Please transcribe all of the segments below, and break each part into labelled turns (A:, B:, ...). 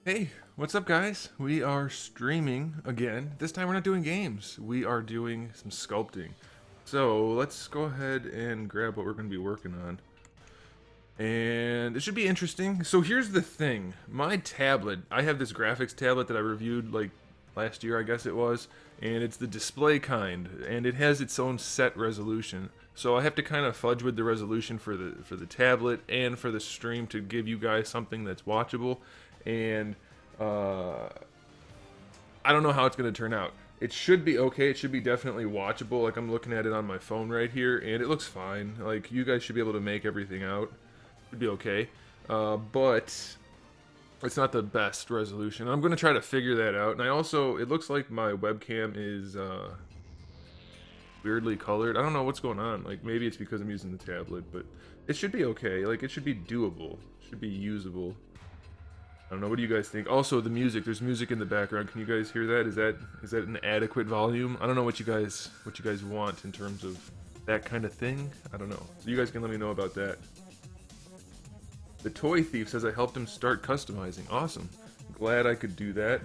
A: Hey, what's up, guys? We are streaming again. This time we're not doing games. We are doing some sculpting. So let's go ahead and grab what we're going to be working on. And it should be interesting. So here's the thing. My tablet, I have this graphics tablet that I reviewed like last year, I guess it was. And it's the display kind. And it has its own set resolution. So I have to kind of fudge with the resolution for the tablet and for the stream to give you guys something that's watchable. And I don't know how it's going to turn out. It should be okay. It should be definitely watchable. Like, I'm looking at it on my phone right here, and it looks fine. Like, you guys should be able to make everything out. It'd be okay. But it's not the best resolution. I'm going to try to figure that out. And I also, it looks like my webcam is weirdly colored. I don't know what's going on. Like, maybe it's because I'm using the tablet, but it should be okay. Like, it should be doable. It should be usable. I don't know, what do you guys think? Also, the music, there's music in the background. Can you guys hear that? Is that an adequate volume? I don't know what you guys want in terms of that kind of thing. I don't know. So you guys can let me know about that. The Toy Thief says I helped him start customizing. Awesome. Glad I could do that.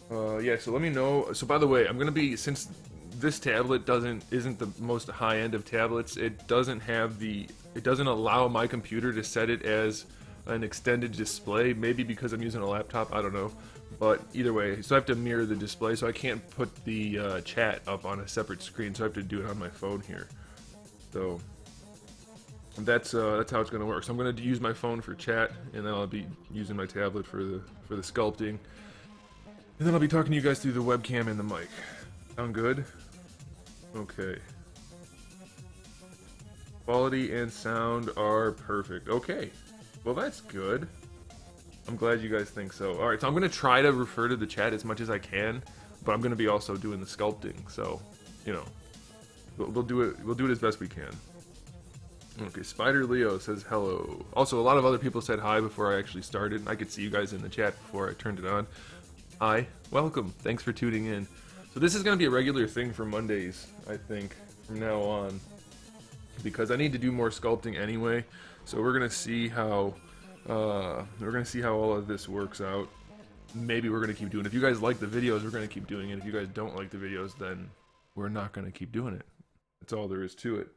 A: Yeah, so let me know. So by the way, I'm gonna be, since this tablet isn't the most high end of tablets, it doesn't allow my computer to set it as an extended display, maybe because I'm using a laptop, I don't know, but either way, so I have to mirror the display, so I can't put the chat up on a separate screen, so I have to do it on my phone here. So that's how it's going to work. So I'm going to use my phone for chat, and then I'll be using my tablet for the sculpting, and then I'll be talking to you guys through the webcam and the mic. Sound good? Okay. Quality and sound are perfect. Okay. Well, that's good. I'm glad you guys think so. Alright, so I'm going to try to refer to the chat as much as I can, but I'm going to be also doing the sculpting, so, you know, we'll do it as best we can. Okay, Spider Leo says hello. Also, a lot of other people said hi before I actually started. I could see you guys in the chat before I turned it on. Hi, welcome. Thanks for tuning in. So this is going to be a regular thing for Mondays, I think, from now on, because I need to do more sculpting anyway. So we're gonna see how all of this works out. Maybe we're gonna keep doing it. If you guys like the videos, we're gonna keep doing it. If you guys don't like the videos, then we're not gonna keep doing it. That's all there is to it.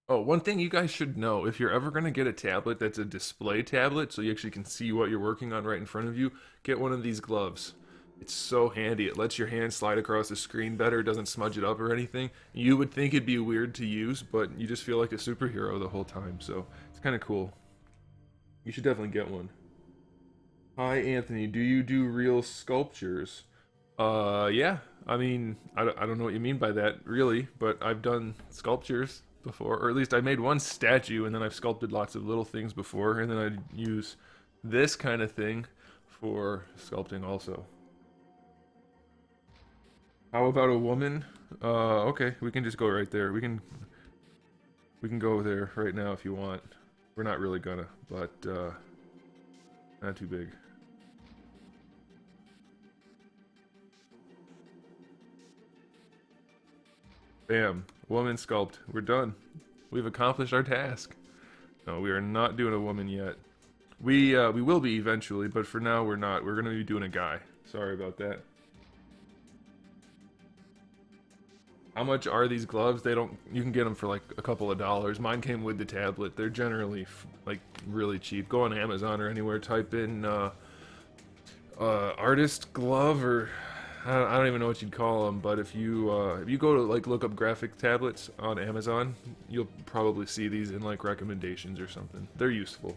A: Oh, one thing you guys should know, if you're ever gonna get a tablet that's a display tablet, so you actually can see what you're working on right in front of you, get one of these gloves. It's so handy. It lets your hand slide across the screen better. It doesn't smudge it up or anything. You would think it'd be weird to use, but you just feel like a superhero the whole time. So it's kind of cool. You should definitely get one. Hi, Anthony. Do you do real sculptures? Yeah. I mean, I don't know what you mean by that, really, but I've done sculptures before. Or at least I made one statue, and then I've sculpted lots of little things before, and then I'd use this kind of thing for sculpting also. How about a woman? Okay, we can just go right there. We can go there right now if you want. We're not really gonna, but not too big. Bam. Woman sculpt. We're done. We've accomplished our task. No, we are not doing a woman yet. We will be eventually, but for now we're not. We're gonna be doing a guy. Sorry about that. How much are these gloves? They don't. You can get them for like a couple of dollars. Mine came with the tablet. They're generally like really cheap. Go on Amazon or anywhere. Type in artist glove or I don't even know what you'd call them. But if you go to like look up graphic tablets on Amazon, you'll probably see these in like recommendations or something. They're useful.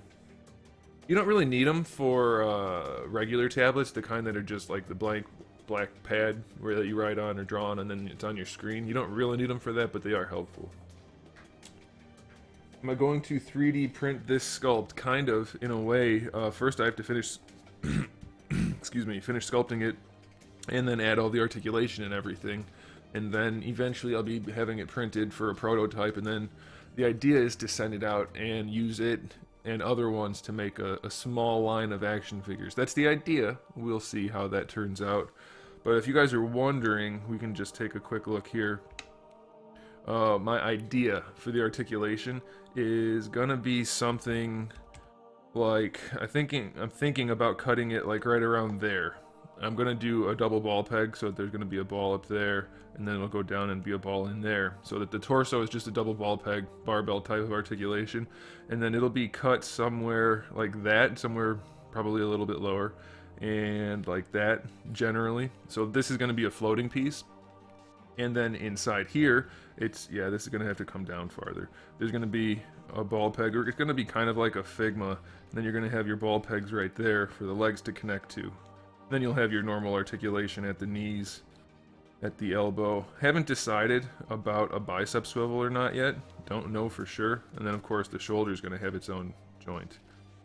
A: You don't really need them for regular tablets, the kind that are just like the blank black pad where that you write on or draw on and then it's on your screen. You don't really need them for that, but they are helpful. Am I going to 3D print this sculpt? Kind of, in a way. First I have to finish, excuse me, finish sculpting it and then add all the articulation and everything. And then eventually I'll be having it printed for a prototype, and then the idea is to send it out and use it and other ones to make a small line of action figures. That's the idea. We'll see how that turns out. But if you guys are wondering, we can just take a quick look here. My idea for the articulation is gonna be something like I'm thinking about cutting it like right around there. I'm gonna do a double ball peg, so there's gonna be a ball up there, and then it'll go down and be a ball in there, so that the torso is just a double ball peg, barbell type of articulation, and then it'll be cut somewhere like that, somewhere probably a little bit lower, and like that generally. So this is gonna be a floating piece, and then inside here, this is gonna have to come down farther. There's gonna be a ball peg, or it's gonna be kind of like a Figma, and then you're gonna have your ball pegs right there for the legs to connect to. Then you'll have your normal articulation at the knees, at the elbow. Haven't decided about a bicep swivel or not yet. Don't know for sure. And then of course the shoulder is going to have its own joint.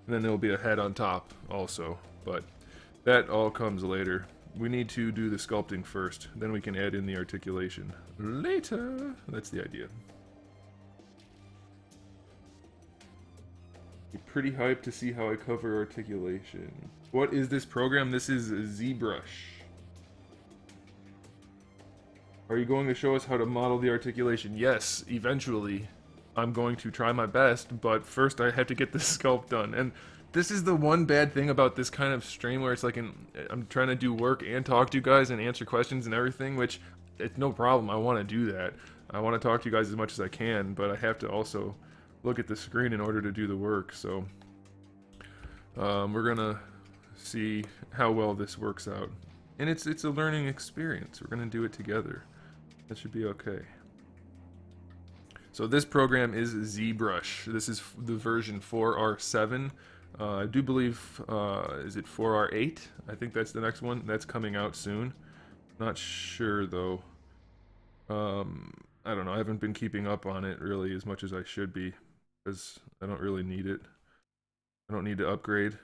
A: And then there'll be a head on top also. But that all comes later. We need to do the sculpting first. Then we can add in the articulation later. That's the idea. Pretty hyped to see how I cover articulation. What is this program? This is ZBrush. Are you going to show us how to model the articulation? Yes, eventually. I'm going to try my best, but first I have to get this sculpt done. And this is the one bad thing about this kind of stream where it's like I'm trying to do work and talk to you guys and answer questions and everything, which it's no problem. I want to do that. I want to talk to you guys as much as I can, but I have to also look at the screen in order to do the work. So we're gonna see how well this works out, and it's a learning experience. We're gonna do it together. That should be okay. So this program is ZBrush. This is the version 4R7. I do believe is it 4R8? I think that's the next one. That's coming out soon. Not sure though. I don't know. I haven't been keeping up on it really as much as I should be, because I don't really need it. I don't need to upgrade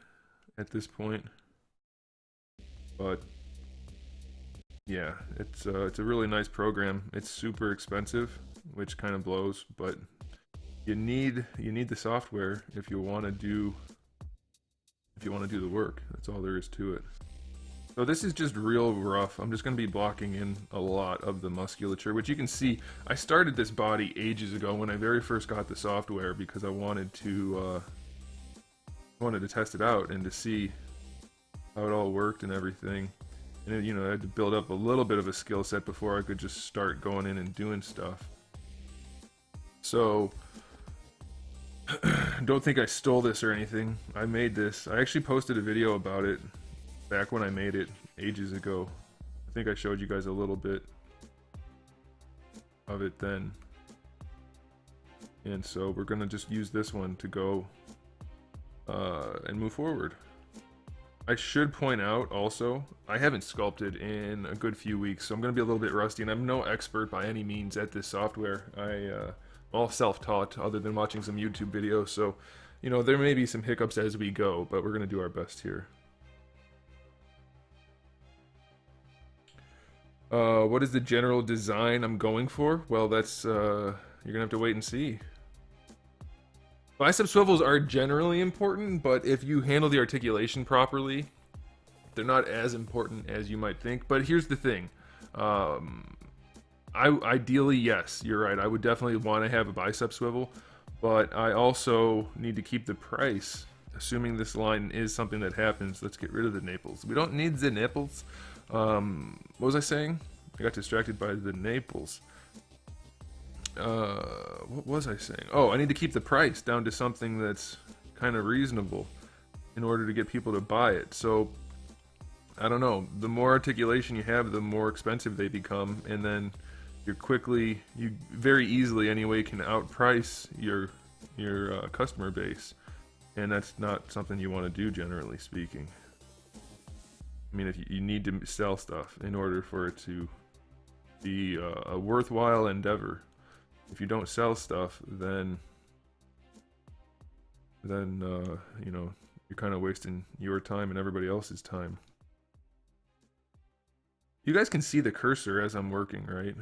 A: at this point. But yeah, it's a really nice program. It's super expensive, which kind of blows, but you need the software if you want to do the work. That's all there is to it. So this is just real rough. I'm just going to be blocking in a lot of the musculature, which you can see. I started this body ages ago when I very first got the software, because I wanted to test it out and to see how it all worked and everything. And you know, I had to build up a little bit of a skill set before I could just start going in and doing stuff. So don't think I stole this or anything. I made this. I actually posted a video about it back when I made it ages ago. I think I showed you guys a little bit of it then. And so we're gonna just use this one to go and move forward. I should point out also, I haven't sculpted in a good few weeks, so I'm going to be a little bit rusty, and I'm no expert by any means at this software. I'm all self-taught other than watching some YouTube videos, so you know, there may be some hiccups as we go, but we're going to do our best here. What is the general design I'm going for? Well, that's you're gonna have to wait and see. Bicep swivels are generally important, but if you handle the articulation properly, they're not as important as you might think. But here's the thing. Ideally, yes, you're right. I would definitely want to have a bicep swivel, but I also need to keep the price. Assuming this line is something that happens, let's get rid of the Naples. We don't need the Naples. What was I saying? I got distracted by the Naples. What was I saying? Oh, I need to keep the price down to something that's kind of reasonable in order to get people to buy it. So, I don't know. The more articulation you have, the more expensive they become, and then you very easily anyway can outprice your customer base, and that's not something you want to do, generally speaking. I mean, if you need to sell stuff in order for it to be a worthwhile endeavor. If you don't sell stuff, then you know, you're kind of wasting your time and everybody else's time. You guys can see the cursor as I'm working, right?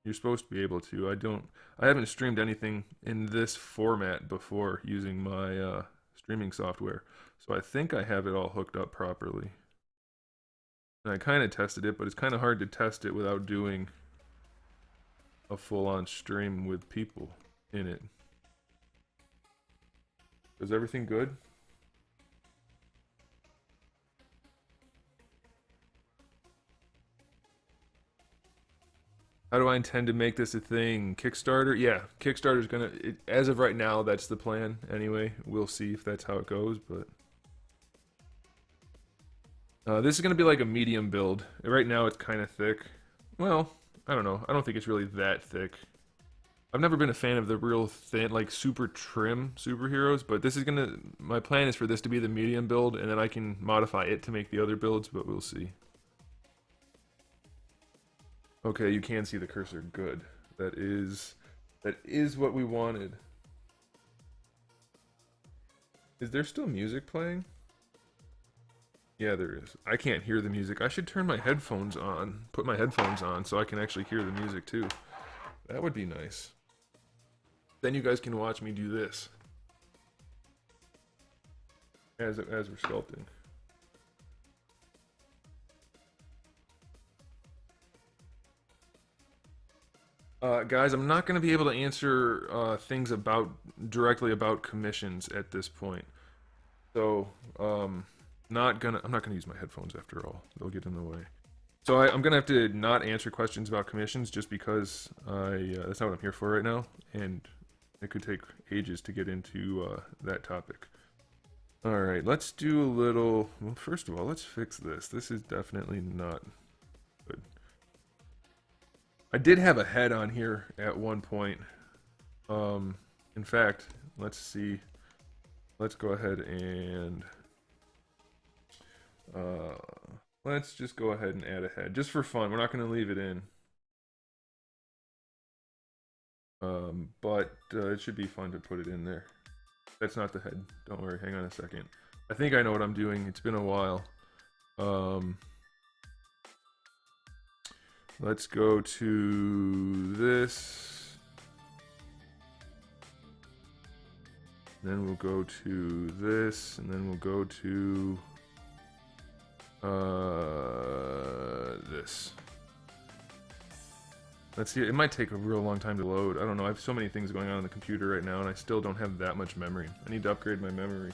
A: You're supposed to be able to. I haven't streamed anything in this format before using my streaming software, so I think I have it all hooked up properly. And I kind of tested it, but it's kind of hard to test it without doing a full-on stream with people in it. Is everything good? How do I intend to make this a thing? Kickstarter? Yeah, Kickstarter's gonna... as of right now, that's the plan. Anyway, we'll see if that's how it goes, but... this is gonna be like a medium build. Right now it's kind of thick. Well, I don't know. I don't think it's really that thick. I've never been a fan of the real thin, like super trim superheroes, but this is gonna... my plan is for this to be the medium build, and then I can modify it to make the other builds, but we'll see. Okay, you can see the cursor. Good. That is what we wanted. Is there still music playing? Yeah, there is. I can't hear the music. I should turn my headphones on. Put my headphones on so I can actually hear the music too. That would be nice. Then you guys can watch me do this. As we're sculpting. Guys, I'm not going to be able to answer things directly about commissions at this point. So, I'm not gonna use my headphones after all. They'll get in the way. So I'm gonna have to not answer questions about commissions just because that's not what I'm here for right now, and it could take ages to get into that topic. All right, let's do a little. Well, first of all, let's fix this. This is definitely not good. I did have a head on here at one point. In fact, let's see. Let's go ahead and let's just go ahead and add a head just for fun. We're not going to leave it in. But it should be fun to put it in there. That's not the head. Don't worry. Hang on a second. I think I know what I'm doing. It's been a while. Let's go to this. Then we'll go to this, and then we'll go to this. Let's see, it might take a real long time to load. I don't know, I have so many things going on the computer right now, and I still don't have that much memory. I need to upgrade my memory.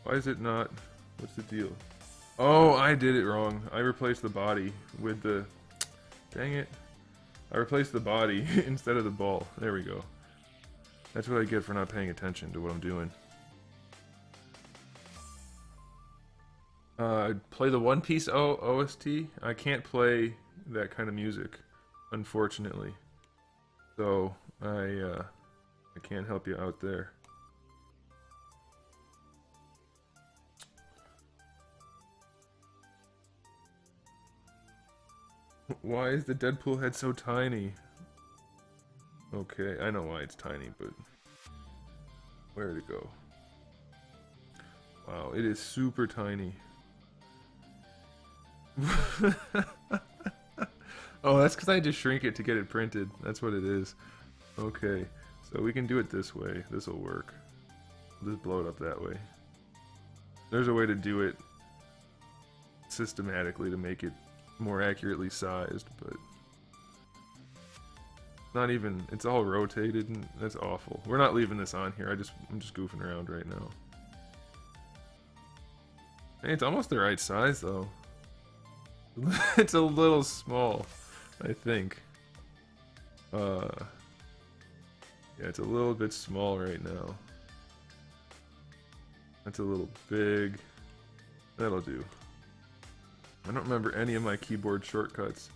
A: Why is it not? What's the deal? Oh, I did it wrong. I replaced the body with the... Dang it. I replaced the body instead of the ball. There we go. That's what I get for not paying attention to what I'm doing. Play the One Piece OST? I can't play that kind of music, unfortunately. So, I can't help you out there. Why is the Deadpool head so tiny? Okay, I know why it's tiny, but where'd it go? Wow, it is super tiny. Oh, that's because I had to shrink it to get it printed. That's what it is. Okay, so we can do it this way. This will work. We'll just blow it up that way. There's a way to do it systematically to make it more accurately sized, but not even, it's all rotated and that's awful. We're not leaving this on here. I'm just goofing around right now. Hey, it's almost the right size though. It's a little small, I think. Yeah, it's a little bit small right now. That's a little big. That'll do. I don't remember any of my keyboard shortcuts.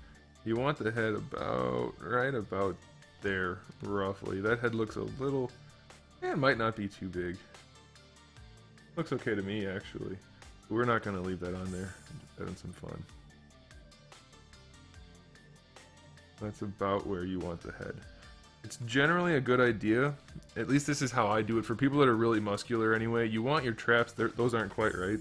A: You want the head about, right about there, roughly. That head looks a little, it might not be too big. Looks okay to me, actually. But we're not going to leave that on there. I'm just having some fun. That's about where you want the head. It's generally a good idea. At least this is how I do it. For people that are really muscular anyway, you want your traps, those aren't quite right.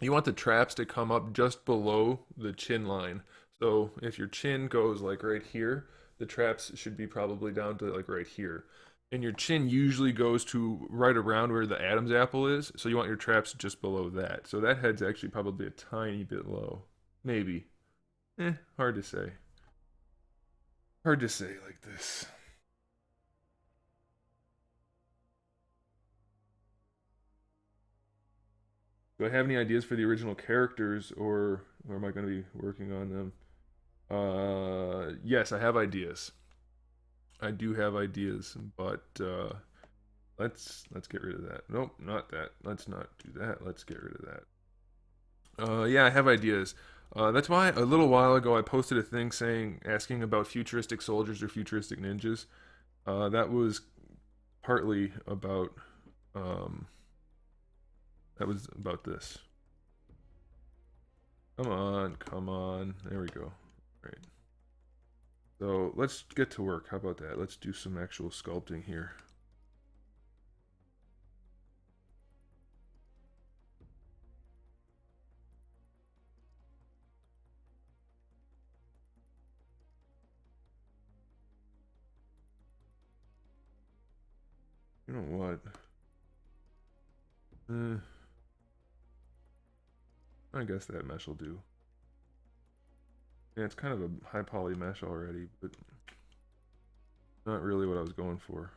A: You want the traps to come up just below the chin line. So if your chin goes like right here, the traps should be probably down to like right here. And your chin usually goes to right around where the Adam's apple is. So you want your traps just below that. So that head's actually probably a tiny bit low. Maybe. Hard to say. Hard to say like this. Do I have any ideas for the original characters, or am I going to be working on them? Yes, I have ideas. I do have ideas, but let's get rid of that. Nope, not that. Let's not do that. Let's get rid of that. Yeah, I have ideas. That's why a little while ago I posted a thing asking about futuristic soldiers or futuristic ninjas. That was partly about this. Come on, come on. There we go. All right. So let's get to work. How about that? Let's do some actual sculpting here. You know what? I guess that mesh will do. Yeah, it's kind of a high poly mesh already, but not really what I was going for.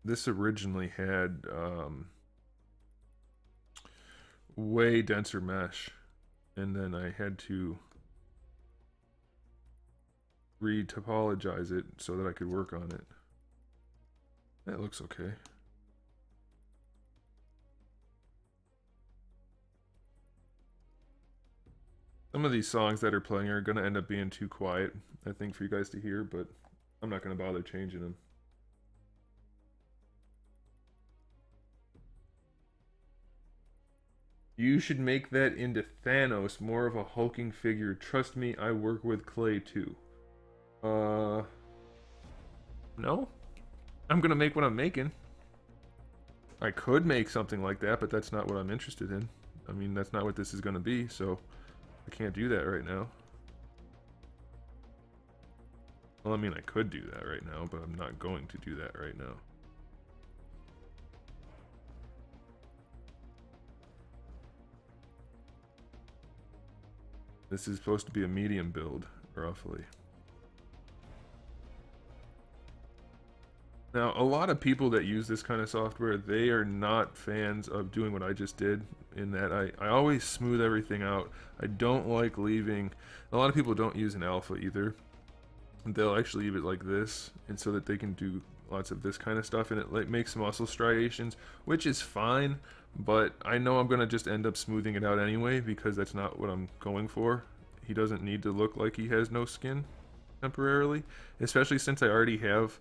A: This originally had way denser mesh, and then I had to re-topologize it so that I could work on it. That looks okay. Some of these songs that are playing are going to end up being too quiet, I think, for you guys to hear, but I'm not going to bother changing them. You should make that into Thanos, more of a hulking figure. Trust me, I work with clay too. No? I'm gonna make what I'm making. I could make something like that, but that's not what I'm interested in. I mean, that's not what this is gonna be, so I can't do that right now. Well, I mean, I could do that right now, but I'm not going to do that right now. This is supposed to be a medium build, roughly. Now, a lot of people that use this kind of software, they are not fans of doing what I just did, in that I always smooth everything out. I don't like leaving, a lot of people don't use an alpha either. They'll actually leave it like this, and so that they can do lots of this kind of stuff, and it like makes muscle striations, which is fine, but I know I'm gonna just end up smoothing it out anyway, because that's not what I'm going for. He doesn't need to look like he has no skin temporarily, especially since I already have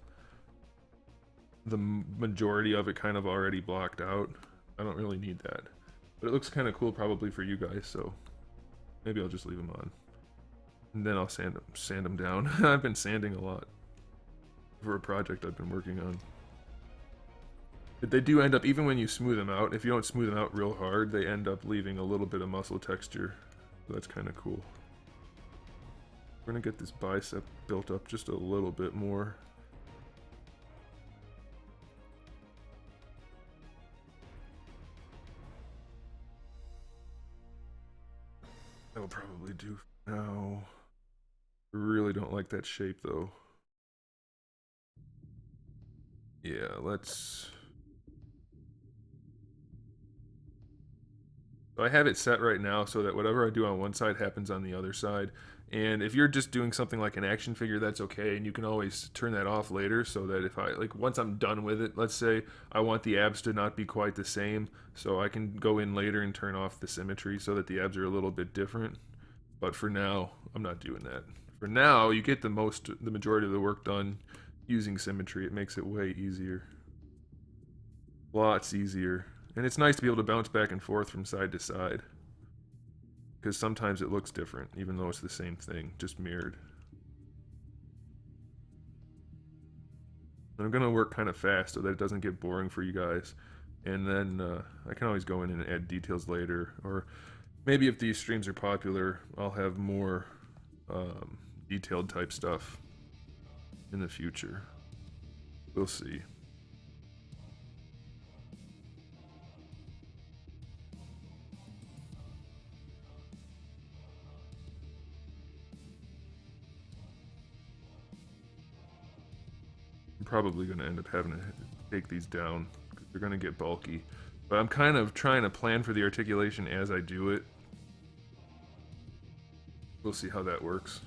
A: the majority of it kind of already blocked out. I don't really need that. But it looks kind of cool probably for you guys, so maybe I'll just leave them on. And then I'll sand them down. I've been sanding a lot for a project I've been working on. But they do end up, even when you smooth them out, if you don't smooth them out real hard, they end up leaving a little bit of muscle texture. So that's kind of cool. We're gonna get this bicep built up just a little bit more. That'll probably do for now. Really don't like that shape though. Yeah, let's... So I have it set right now so that whatever I do on one side happens on the other side. And if you're just doing something like an action figure, that's okay, and you can always turn that off later so that if I, like, once I'm done with it, let's say I want the abs to not be quite the same, so I can go in later and turn off the symmetry so that the abs are a little bit different. But for now, I'm not doing that. For now, you get the majority of the work done using symmetry. It makes it way easier. Lots easier. And it's nice to be able to bounce back and forth from side to side. Because sometimes it looks different, even though it's the same thing, just mirrored. And I'm going to work kind of fast so that it doesn't get boring for you guys. And then I can always go in and add details later. Or maybe if these streams are popular, I'll have more detailed type stuff in the future. We'll see. I'm probably going to end up having to take these down because they're going to get bulky. But I'm kind of trying to plan for the articulation as I do it. We'll see how that works.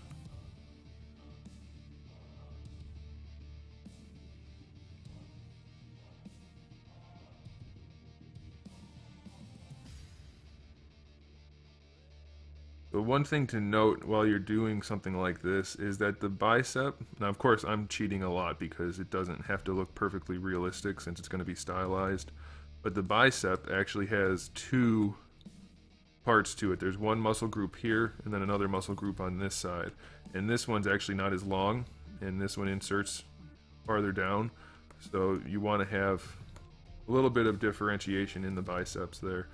A: The one thing to note while you're doing something like this is that the bicep, now of course I'm cheating a lot because it doesn't have to look perfectly realistic since it's going to be stylized, but the bicep actually has two parts to it. There's one muscle group here and then another muscle group on this side, and this one's actually not as long, and this one inserts farther down, so you want to have a little bit of differentiation in the biceps there.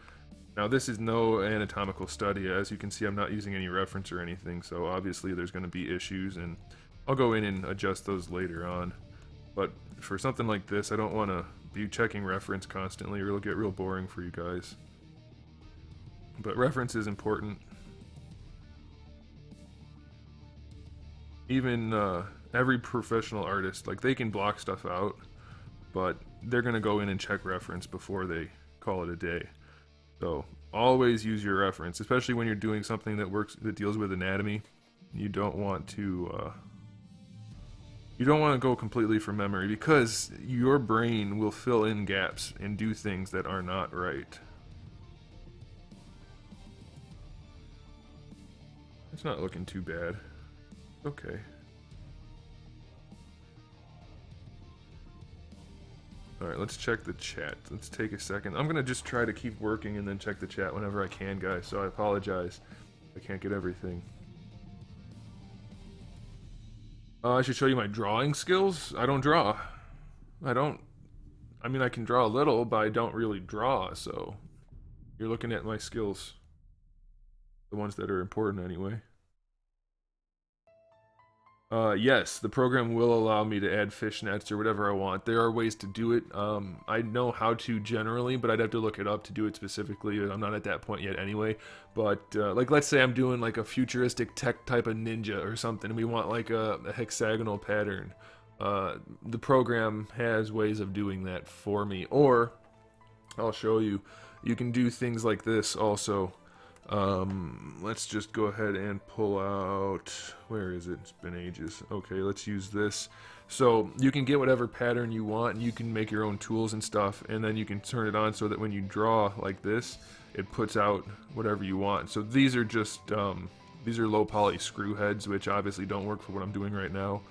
A: Now this is no anatomical study. As you can see, I'm not using any reference or anything, so obviously there's going to be issues, and I'll go in and adjust those later on. But for something like this, I don't want to be checking reference constantly or it'll get real boring for you guys. But reference is important. Even every professional artist, like, they can block stuff out, but they're going to go in and check reference before they call it a day. So always use your reference, especially when you're doing something that deals with anatomy. You don't want to go completely from memory, because your brain will fill in gaps and do things that are not right. It's not looking too bad. Okay. Alright, let's check the chat. Let's take a second. I'm gonna just try to keep working and then check the chat whenever I can, guys, so I apologize if I can't get everything. I should show you my drawing skills. I don't draw. I mean, I can draw a little, but I don't really draw, so you're looking at my skills. The ones that are important anyway. Yes, the program will allow me to add fishnets or whatever I want. There are ways to do it. I know how to generally, but I'd have to look it up to do it specifically. I'm not at that point yet anyway. But, like, let's say I'm doing, like, a futuristic tech type of ninja or something, and we want, like, a hexagonal pattern. The program has ways of doing that for me. Or, I'll show you, you can do things like this also. Let's just go ahead and pull out, where is it? It's been ages. Okay, let's use this. So you can get whatever pattern you want, and you can make your own tools and stuff, and then you can turn it on so that when you draw like this, it puts out whatever you want. So these are just, these are low poly screw heads, which obviously don't work for what I'm doing right now.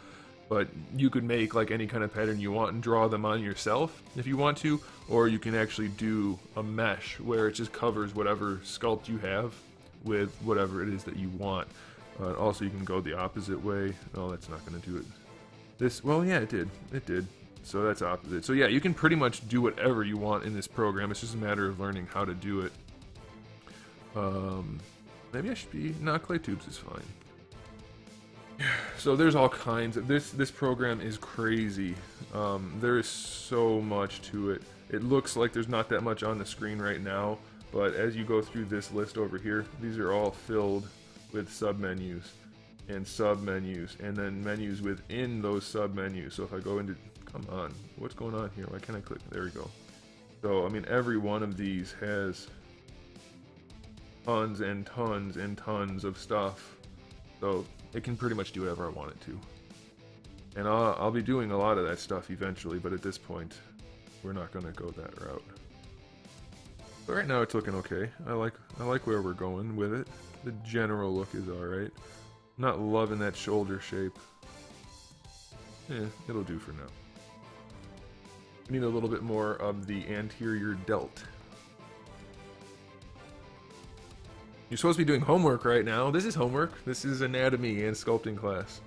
A: But you could make like any kind of pattern you want and draw them on yourself if you want to, or you can actually do a mesh where it just covers whatever sculpt you have with whatever it is that you want. Also, you can go the opposite way. Oh, that's not going to do it. This, well, yeah, it did. So that's opposite. So yeah, you can pretty much do whatever you want in this program. It's just a matter of learning how to do it. Maybe I should be, no, clay tubes is fine. So there's all kinds of, this program is crazy. There is so much to it. It looks like there's not that much on the screen right now, but as you go through this list over here, these are all filled with submenus and submenus and then menus within those submenus. So if I go into, come on, what's going on here? Why can't I click? There we go. So I mean, every one of these has tons and tons and tons of stuff. So it can pretty much do whatever I want it to. And I'll be doing a lot of that stuff eventually, but at this point, we're not going to go that route. But right now it's looking okay. I like where we're going with it. The general look is alright. Not loving that shoulder shape. It'll do for now. We need a little bit more of the anterior delt. You're supposed to be doing homework right now. This is homework. This is anatomy and sculpting class.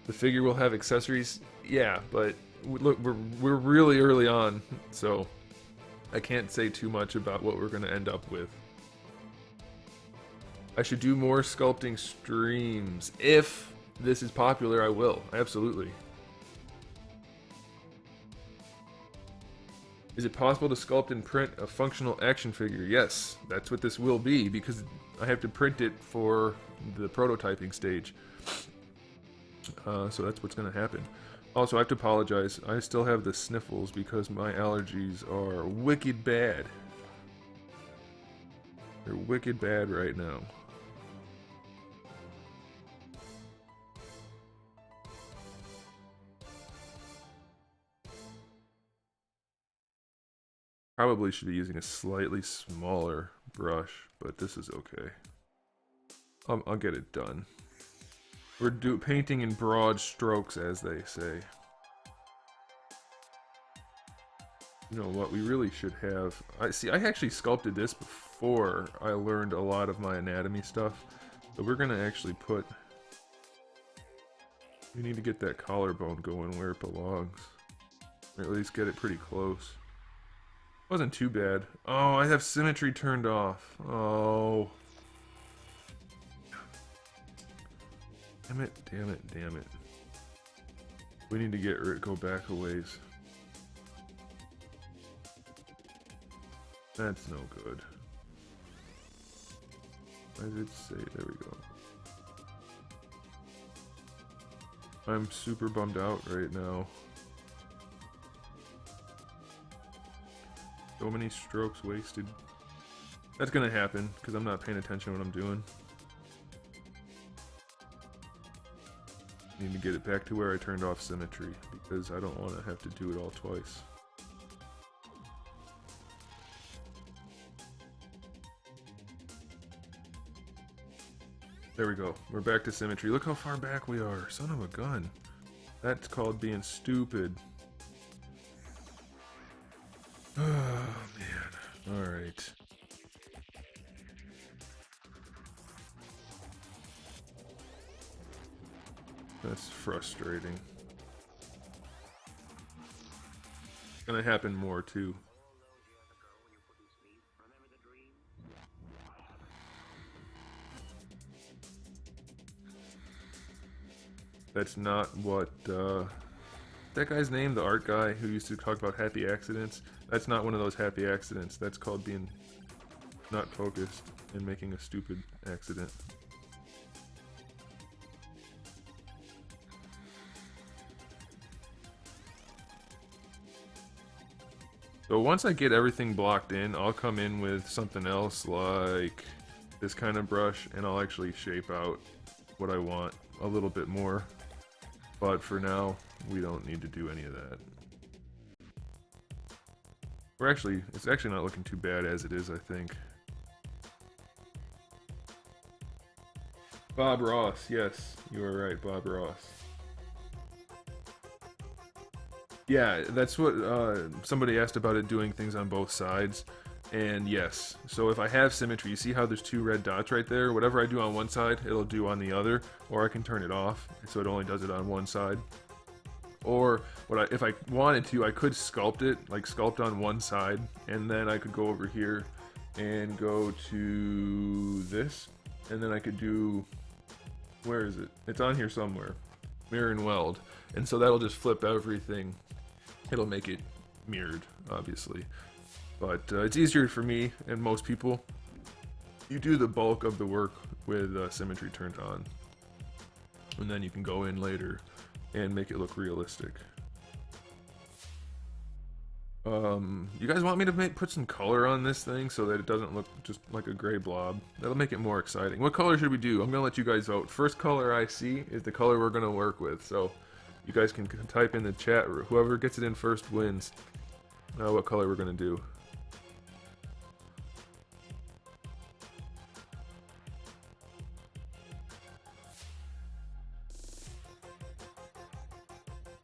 A: The figure will have accessories. Yeah, but look, we're really early on, so I can't say too much about what we're going to end up with. I should do more sculpting streams. If this is popular, I will. Absolutely. Is it possible to sculpt and print a functional action figure? Yes, that's what this will be, because I have to print it for the prototyping stage. So that's what's going to happen. Also, I have to apologize. I still have the sniffles because my allergies are wicked bad. They're wicked bad right now. Probably should be using a slightly smaller brush, but this is okay. I'll get it done. We're painting in broad strokes, as they say. You know what, we really should have... I actually sculpted this before I learned a lot of my anatomy stuff. So we're gonna actually put... We need to get that collarbone going where it belongs. Or at least get it pretty close. Wasn't too bad. Oh, I have symmetry turned off. Oh. Damn it, damn it, damn it. We need to go back a ways. That's no good. I did say, there we go. I'm super bummed out right now. So many strokes wasted. That's gonna happen, because I'm not paying attention to what I'm doing. Need to get it back to where I turned off symmetry, because I don't want to have to do it all twice. There we go. We're back to symmetry. Look how far back we are. Son of a gun. That's called being stupid. Oh, man. Alright. That's frustrating. It's gonna happen more, too. That's not what, that guy's name, the art guy who used to talk about happy accidents, that's not one of those happy accidents. That's called being not focused and making a stupid accident. So once I get everything blocked in, I'll come in with something else like this kind of brush, and I'll actually shape out what I want a little bit more. But for now, we don't need to do any of that. It's actually not looking too bad as it is, I think. Bob Ross, yes, you are right, Bob Ross. Yeah, that's what somebody asked about it doing things on both sides. And yes, so if I have symmetry, you see how there's two red dots right there? Whatever I do on one side, it'll do on the other, or I can turn it off, so it only does it on one side. Or if I wanted to, I could sculpt it, like sculpt on one side, and then I could go over here and go to this, and then I could do, where is it? It's on here somewhere. Mirror and weld. And so that'll just flip everything. It'll make it mirrored, obviously. But it's easier for me and most people. You do the bulk of the work with symmetry turned on. And then you can go in later and make it look realistic. You guys want me to put some color on this thing so that it doesn't look just like a gray blob? That'll make it more exciting. What color should we do? I'm gonna let you guys vote. First color I see is the color we're gonna work with. So you guys can type in the chat. Whoever gets it in first wins. What color we're gonna do.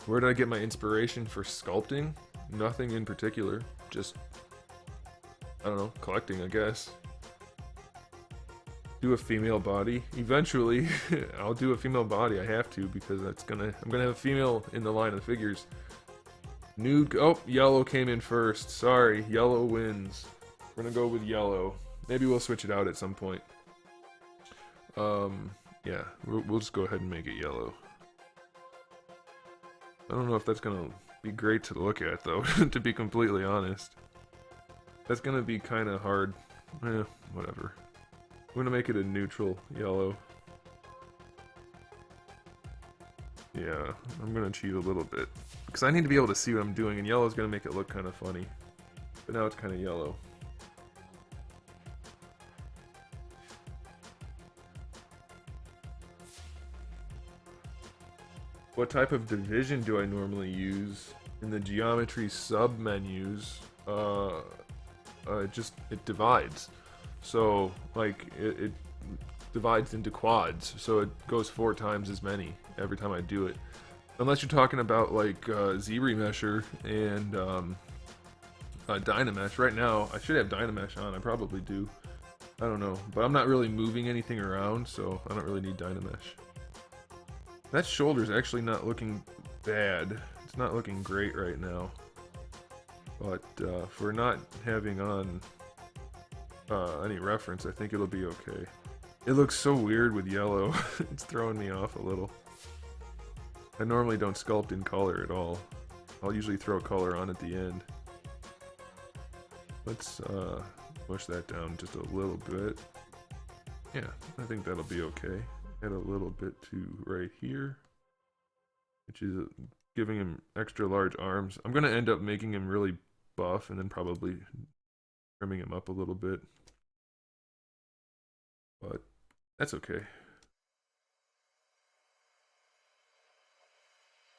A: Where did I get my inspiration for sculpting? Nothing in particular. Just, I don't know, collecting, I guess. Do a female body. Eventually, I'll do a female body. I have to because I'm gonna have a female in the line of figures. Nude. Oh, yellow came in first. Sorry, yellow wins. We're gonna go with yellow. Maybe we'll switch it out at some point. Yeah, we'll just go ahead and make it yellow. I don't know if that's gonna be great to look at though, to be completely honest. That's gonna be kind of hard. Whatever. I'm gonna make it a neutral yellow. Yeah, I'm gonna cheat a little bit. Because I need to be able to see what I'm doing, and yellow's gonna make it look kind of funny. But now it's kind of yellow. What type of division do I normally use? In the geometry sub-menus, it divides. So, like, it divides into quads, so it goes 4 times as many every time I do it. Unless you're talking about, like, ZBrush and Dynamesh. Right now, I should have Dynamesh on, I probably do. I don't know, but I'm not really moving anything around, so I don't really need Dynamesh. That shoulder's actually not looking bad. It's not looking great right now. But for not having on any reference, I think it'll be okay. It looks so weird with yellow. It's throwing me off a little. I normally don't sculpt in color at all. I'll usually throw color on at the end. Let's push that down just a little bit. Yeah, I think that'll be okay. Add a little bit to right here, which is giving him extra large arms. I'm going to end up making him really buff and then probably trimming him up a little bit. But that's okay.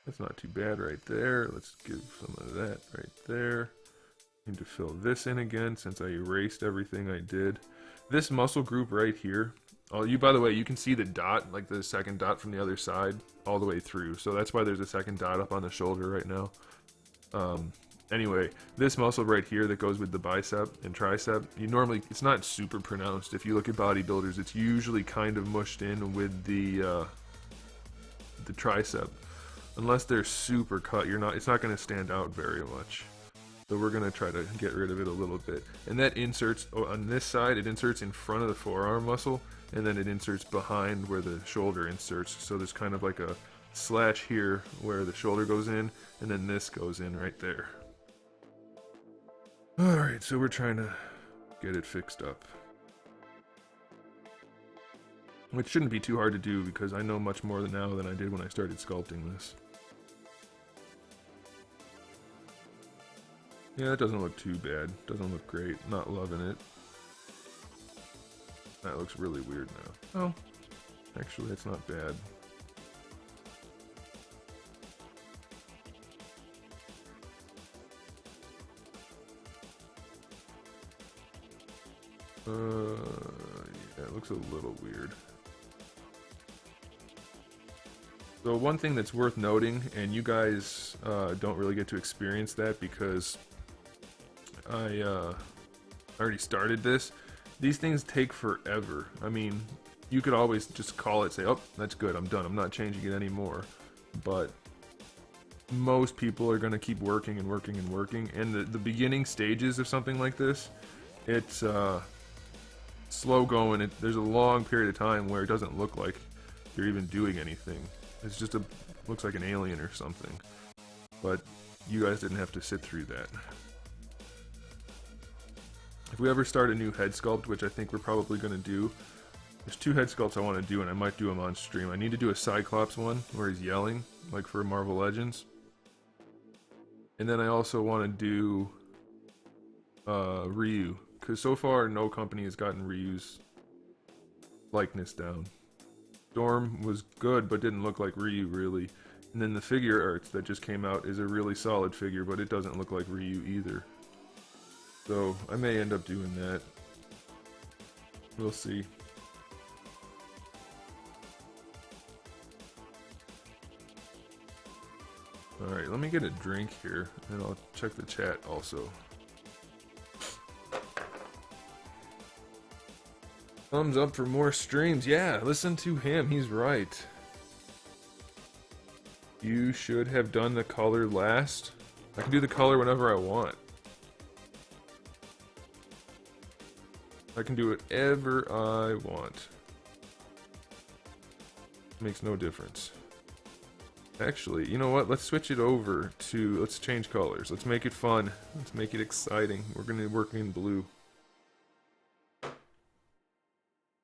A: That's not too bad right there. Let's give some of that right there. Need to fill this in again since I erased everything I did. This muscle group right here. Oh, by the way, you can see the dot, like the second dot from the other side, all the way through. So that's why there's a second dot up on the shoulder right now. Anyway, this muscle right here that goes with the bicep and tricep, it's not super pronounced. If you look at bodybuilders, it's usually kind of mushed in with the tricep. Unless they're super cut, it's not going to stand out very much. So we're going to try to get rid of it a little bit. And that inserts, on this side, it inserts in front of the forearm muscle, and then it inserts behind where the shoulder inserts. So there's kind of like a slash here where the shoulder goes in, and then this goes in right there. Alright, so we're trying to get it fixed up. Which shouldn't be too hard to do because I know much more now than I did when I started sculpting this. Yeah, it doesn't look too bad. Doesn't look great. Not loving it. That looks really weird now. Oh, actually, it's not bad. Yeah, it looks a little weird. So one thing that's worth noting, and you guys don't really get to experience that because I already started this. These things take forever. I mean, you could always just call it, say, oh, that's good, I'm done, I'm not changing it anymore. But most people are going to keep working and working and working. And the beginning stages of something like this, it's slow going. There's a long period of time where it doesn't look like you're even doing anything. It's just looks like an alien or something. But you guys didn't have to sit through that. If we ever start a new head sculpt, which I think we're probably going to do, there's 2 head sculpts I want to do, and I might do them on stream. I need to do a Cyclops one where he's yelling, like for Marvel Legends. And then I also want to do Ryu, because so far no company has gotten Ryu's likeness down. Storm was good, but didn't look like Ryu really. And then the figure arts that just came out is a really solid figure, but it doesn't look like Ryu either. So I may end up doing that. We'll see. Alright, let me get a drink here, and I'll check the chat also. Thumbs up for more streams. Yeah, listen to him. He's right. You should have done the color last. I can do the color whenever I want. I can do whatever I want. Makes no difference. Actually, you know what? Let's switch it over to... Let's change colors. Let's make it fun. Let's make it exciting. We're going to work in blue.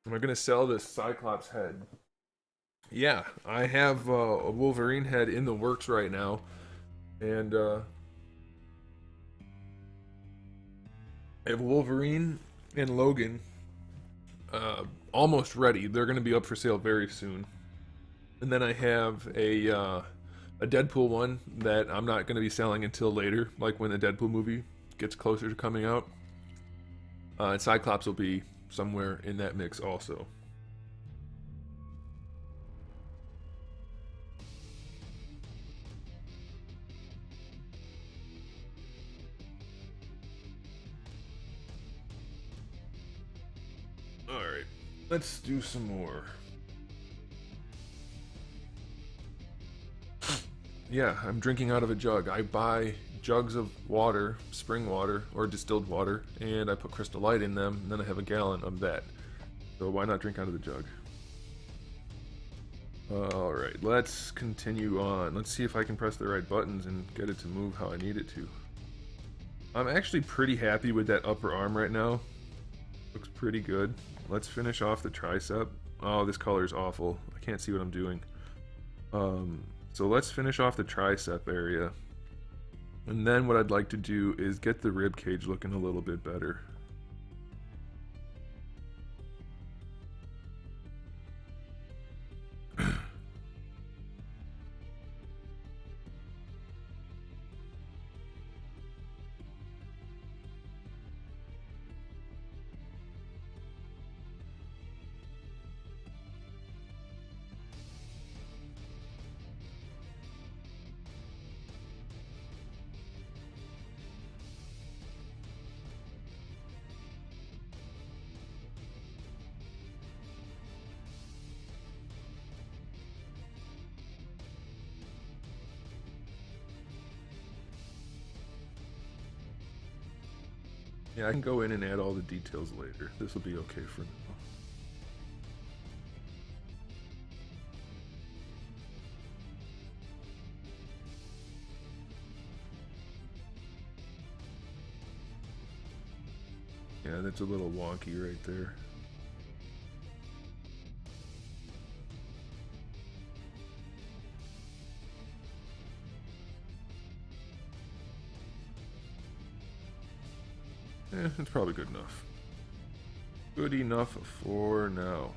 A: Am I going to sell this Cyclops head? Yeah, I have a Wolverine head in the works right now. And I have Wolverine and Logan almost ready. They're going to be up for sale very soon. And then I have a Deadpool one that I'm not going to be selling until later, like when the Deadpool movie gets closer to coming out. And Cyclops will be somewhere in that mix also. Alright, let's do some more. Yeah, I'm drinking out of a jug. I buy jugs of water, spring water, or distilled water, and I put Crystal Light in them, and then I have a gallon of that. So why not drink out of the jug? Alright, let's continue on. Let's see if I can press the right buttons and get it to move how I need it to. I'm actually pretty happy with that upper arm right now. Looks pretty good. Let's finish off the tricep. Oh, this color is awful. I can't see what I'm doing. So let's finish off the tricep area. And then what I'd like to do is get the rib cage looking a little bit better. Yeah, I can go in and add all the details later. This will be okay for now. Yeah, that's a little wonky right there. It's probably good enough. Good enough for now.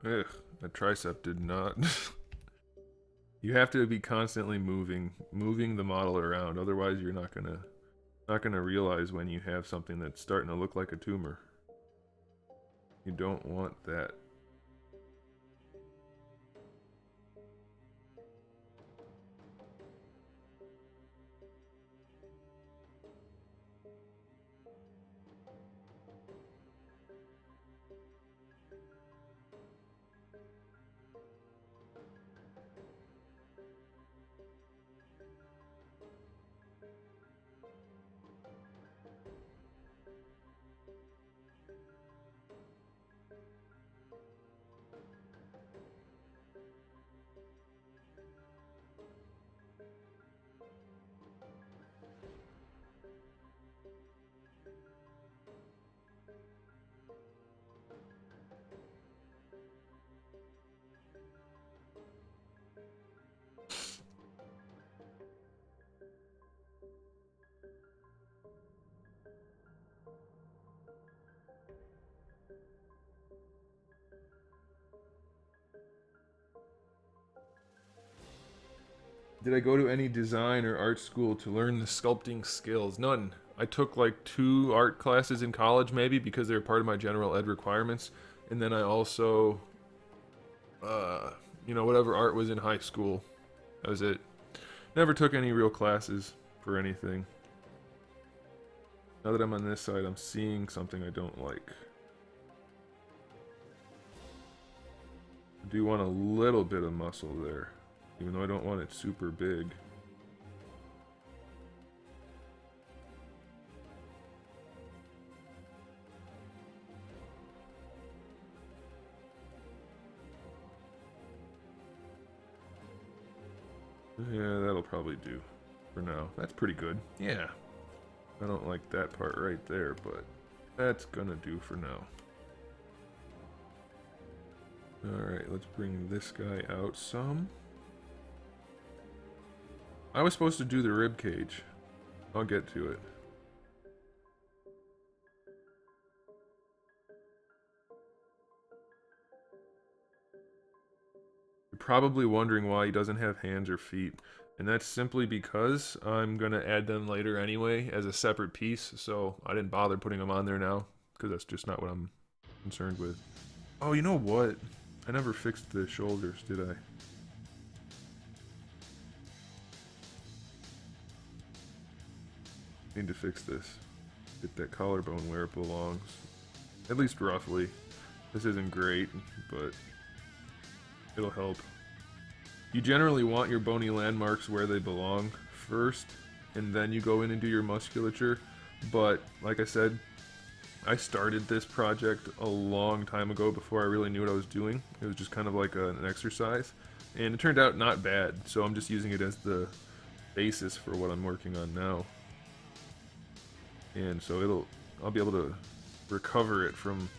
A: Ugh, that tricep did not. You have to be constantly moving the model around, otherwise you're not gonna realize when you have something that's starting to look like a tumor. You don't want that. Did I go to any design or art school to learn the sculpting skills? None. I took like 2 art classes in college maybe because they were part of my general ed requirements. And then I also, whatever art was in high school. That was it. Never took any real classes for anything. Now that I'm on this side, I'm seeing something I don't like. I do want a little bit of muscle there, even though I don't want it super big. Yeah, that'll probably do for now. That's pretty good. Yeah. I don't like that part right there, but that's gonna do for now. Alright, let's bring this guy out some. I was supposed to do the rib cage. I'll get to it. You're probably wondering why he doesn't have hands or feet. And that's simply because I'm going to add them later anyway as a separate piece. So I didn't bother putting them on there now because that's just not what I'm concerned with. Oh, you know what? I never fixed the shoulders, did I? Need to fix this. Get that collarbone where it belongs. At least roughly. This isn't great, but it'll help. You generally want your bony landmarks where they belong first, and then you go in and do your musculature. But, like I said, I started this project a long time ago before I really knew what I was doing. It was just kind of like an exercise, and it turned out not bad, so I'm just using it as the basis for what I'm working on now. And so I'll be able to recover it from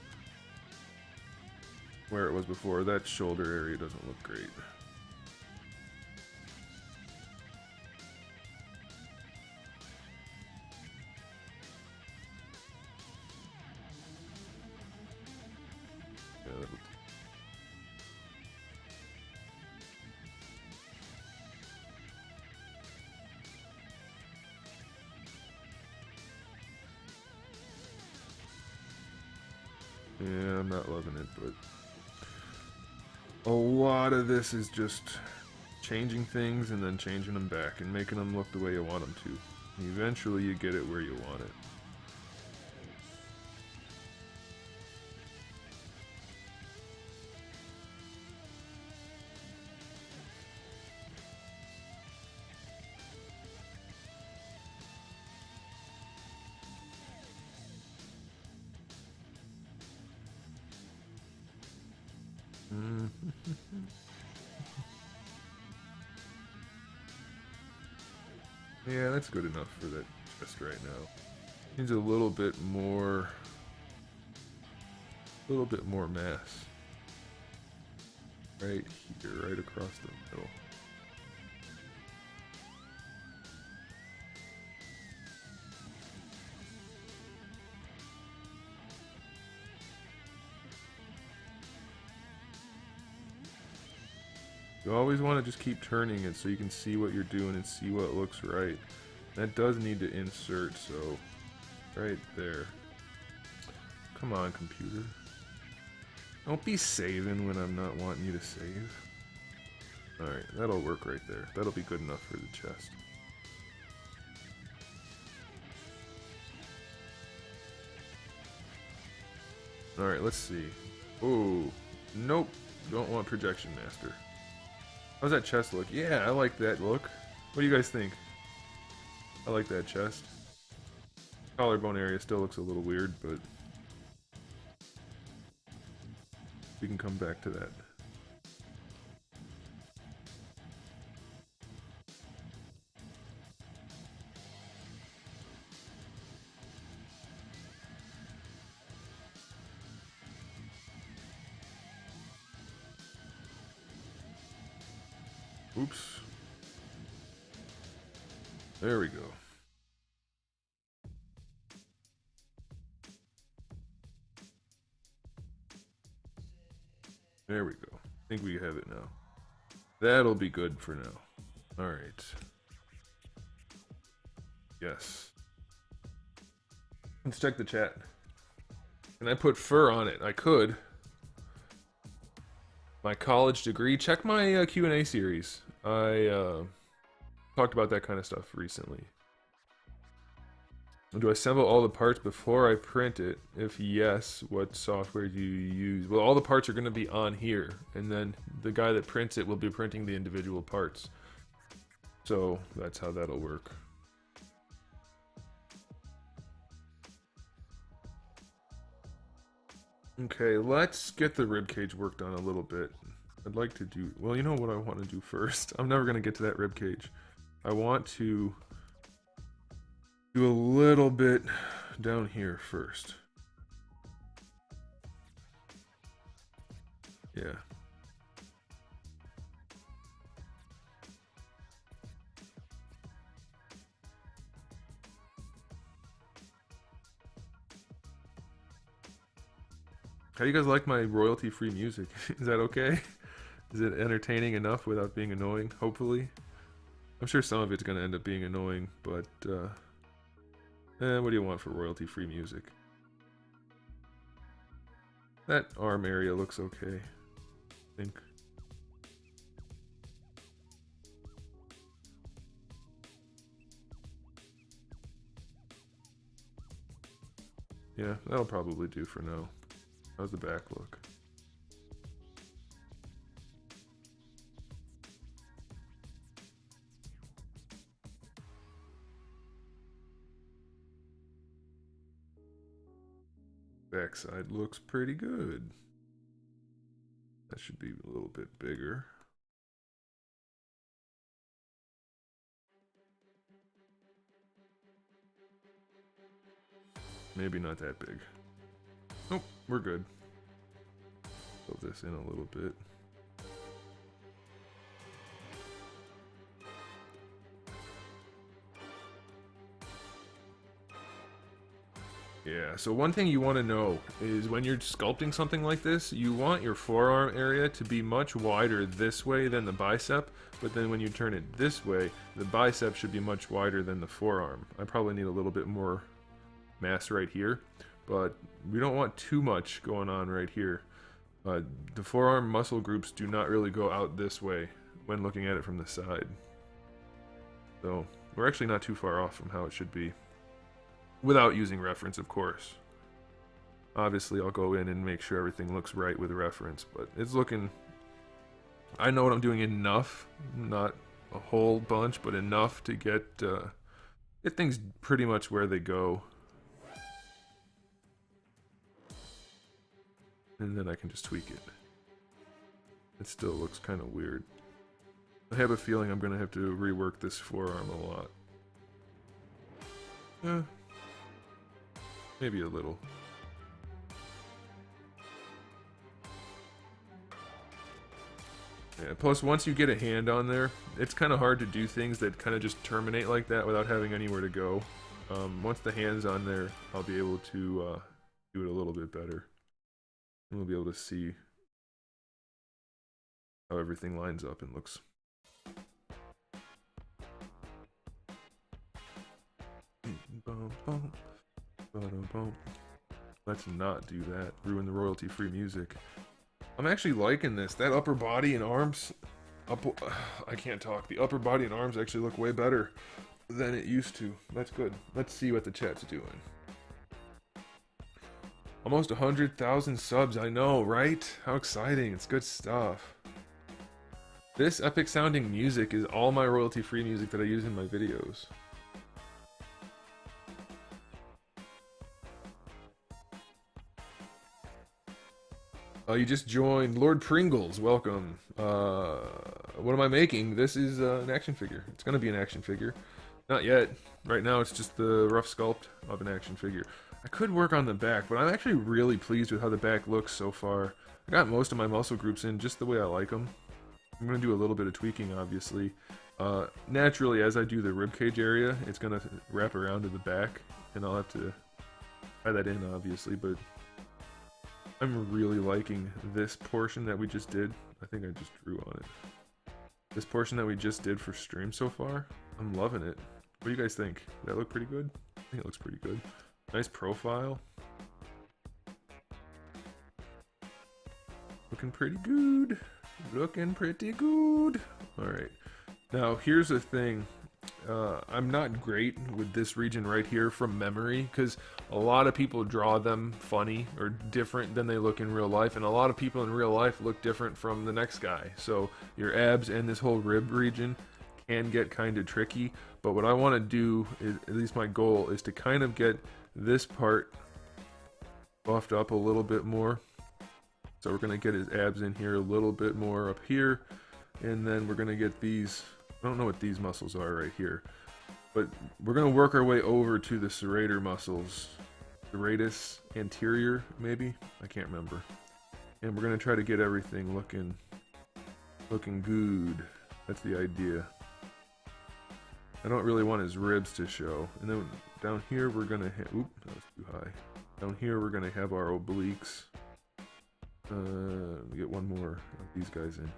A: where it was before. That shoulder area doesn't look great. Yeah, I'm not loving it, but a lot of this is just changing things and then changing them back and making them look the way you want them to. And eventually you get it where you want it. Yeah, that's good enough for that chest right now. Needs a little bit more mass. Right here, right across the middle. You always want to just keep turning it so you can see what you're doing and see what looks right. That does need to insert, so right there. Come on, computer. Don't be saving when I'm not wanting you to save. Alright, that'll work right there. That'll be good enough for the chest. Alright, let's see. Oh, nope. Don't want projection master. How's that chest look? Yeah, I like that look. What do you guys think? I like that chest. Collarbone area still looks a little weird, but we can come back to that. Oops. There we go. There we go. I think we have it now. That'll be good for now. Alright. Yes. Let's check the chat. Can I put fur on it? I could. My college degree. Check my Q&A series. I talked about that kind of stuff recently. Do I assemble all the parts before I print it? If yes, what software do you use? Well, all the parts are going to be on here, and then the guy that prints it will be printing the individual parts. So that's how that'll work. Okay, let's get the ribcage worked on a little bit. I'd like to do... Well, you know what I want to do first? I'm never going to get to that ribcage. I want to do a little bit down here first. Yeah. How do you guys like my royalty-free music? Is that okay? Is it entertaining enough without being annoying? Hopefully. I'm sure some of it's going to end up being annoying, but what do you want for royalty-free music? That arm area looks okay, I think. Yeah, that'll probably do for now. How's the back look? Backside looks pretty good. That should be a little bit bigger. Maybe not that big. Nope, we're good. Fill this in a little bit. Yeah, so one thing you want to know is when you're sculpting something like this, you want your forearm area to be much wider this way than the bicep, but then when you turn it this way, the bicep should be much wider than the forearm. I probably need a little bit more mass right here, but we don't want too much going on right here. The forearm muscle groups do not really go out this way when looking at it from the side. So we're actually not too far off from how it should be. Without using reference, of course. Obviously, I'll go in and make sure everything looks right with reference, but it's looking... I know what I'm doing enough, not a whole bunch, but enough to get things pretty much where they go. And then I can just tweak it. It still looks kind of weird. I have a feeling I'm going to have to rework this forearm a lot. Maybe a little. Yeah, plus once you get a hand on there, it's kind of hard to do things that kind of just terminate like that without having anywhere to go. Once the hand's on there, I'll be able to do it a little bit better. And we'll be able to see how everything lines up and looks. Let's not do that. Ruin the royalty-free music. I'm actually liking this. That upper body and arms... I can't talk. The upper body and arms actually look way better than it used to. That's good. Let's see what the chat's doing. Almost 100,000 subs. I know, right? How exciting. It's good stuff. This epic sounding music is all my royalty-free music that I use in my videos. You just joined. Lord Pringles, welcome. What am I making? This is an action figure. It's going to be an action figure. Not yet. Right now it's just the rough sculpt of an action figure. I could work on the back, but I'm actually really pleased with how the back looks so far. I got most of my muscle groups in just the way I like them. I'm going to do a little bit of tweaking, obviously. Naturally, as I do the ribcage area, it's going to wrap around to the back, and I'll have to tie that in, obviously, but I'm really liking this portion that we just did. I think I just drew on it. This portion that we just did for stream so far, I'm loving it. What do you guys think? Does that look pretty good? I think it looks pretty good. Nice profile. Looking pretty good. Looking pretty good. Alright. Now, here's the thing. I'm not great with this region right here from memory, because a lot of people draw them funny or different than they look in real life, and a lot of people in real life look different from the next guy. So your abs and this whole rib region can get kind of tricky, but what I want to do, is, at least my goal, is to kind of get this part buffed up a little bit more. So we're going to get his abs in here a little bit more up here, and then we're going to get these... I don't know what these muscles are right here, but we're going to work our way over to the serrator muscles. Serratus anterior, maybe? I can't remember. And we're going to try to get everything looking good. That's the idea. I don't really want his ribs to show. And then down here we're going to have... Oop, that was too high. Down here we're going to have our obliques. We get one more of these guys in.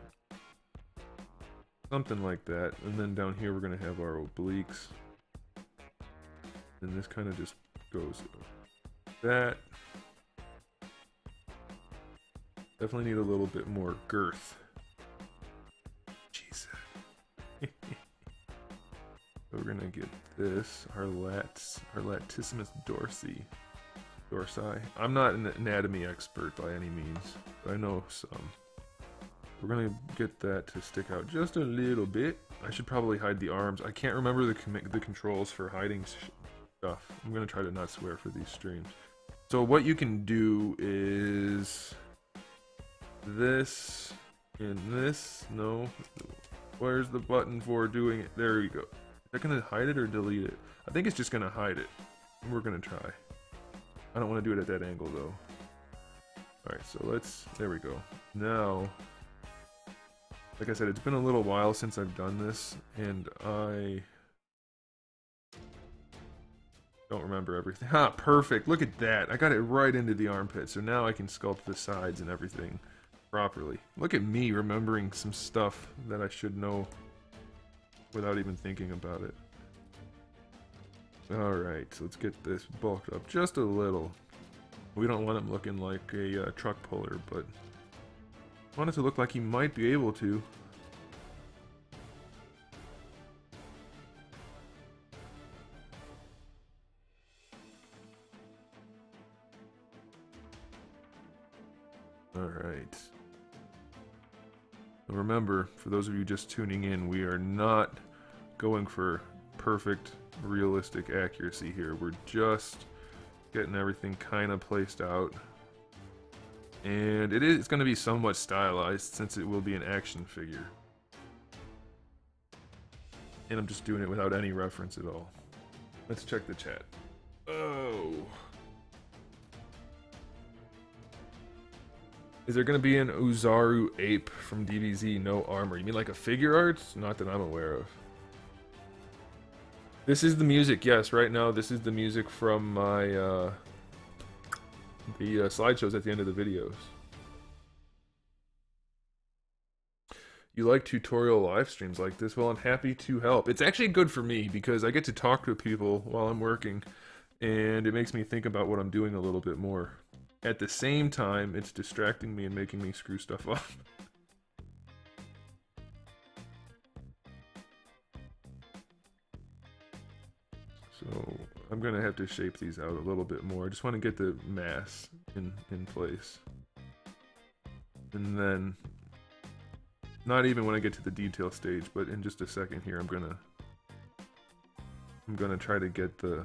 A: Something like that, and then down here we're going to have our obliques, and this kind of just goes like that. Definitely need a little bit more girth. Jesus. So we're going to get this, our latissimus dorsi. I'm not an anatomy expert by any means, but I know some. We're going to get that to stick out just a little bit. I should probably hide the arms. I can't remember the controls for hiding stuff. I'm going to try to not swear for these streams. So what you can do is this and this. No. Where's the button for doing it? There you go. Is that going to hide it or delete it? I think it's just going to hide it. We're going to try. I don't want to do it at that angle though. Alright, so let's... There we go. Now... Like I said, it's been a little while since I've done this, and I don't remember everything. Ha! Perfect! Look at that! I got it right into the armpit, so now I can sculpt the sides and everything properly. Look at me remembering some stuff that I should know without even thinking about it. Alright, so let's get this bulked up just a little. We don't want him looking like a truck puller, but... I want it to look like he might be able to. Alright. Remember, for those of you just tuning in, we are not going for perfect, realistic accuracy here. We're just getting everything kind of placed out. And it's going to be somewhat stylized since it will be an action figure. And I'm just doing it without any reference at all. Let's check the chat. Oh. Is there going to be an Uzaru ape from DBZ no armor? You mean like a figure art? Not that I'm aware of. This is the music, yes. Right now, this is the music from my... the slideshows at the end of the videos. you like tutorial live streams like this, well, I'm happy to help. It's actually good for me because I get to talk to people while I'm working, and it makes me think about what I'm doing a little bit more. At the same time, it's distracting me and making me screw stuff up. So I'm gonna have to shape these out a little bit more. I just want to get the mass in place. And then, not even when I get to the detail stage, but in just a second here, I'm gonna try to get the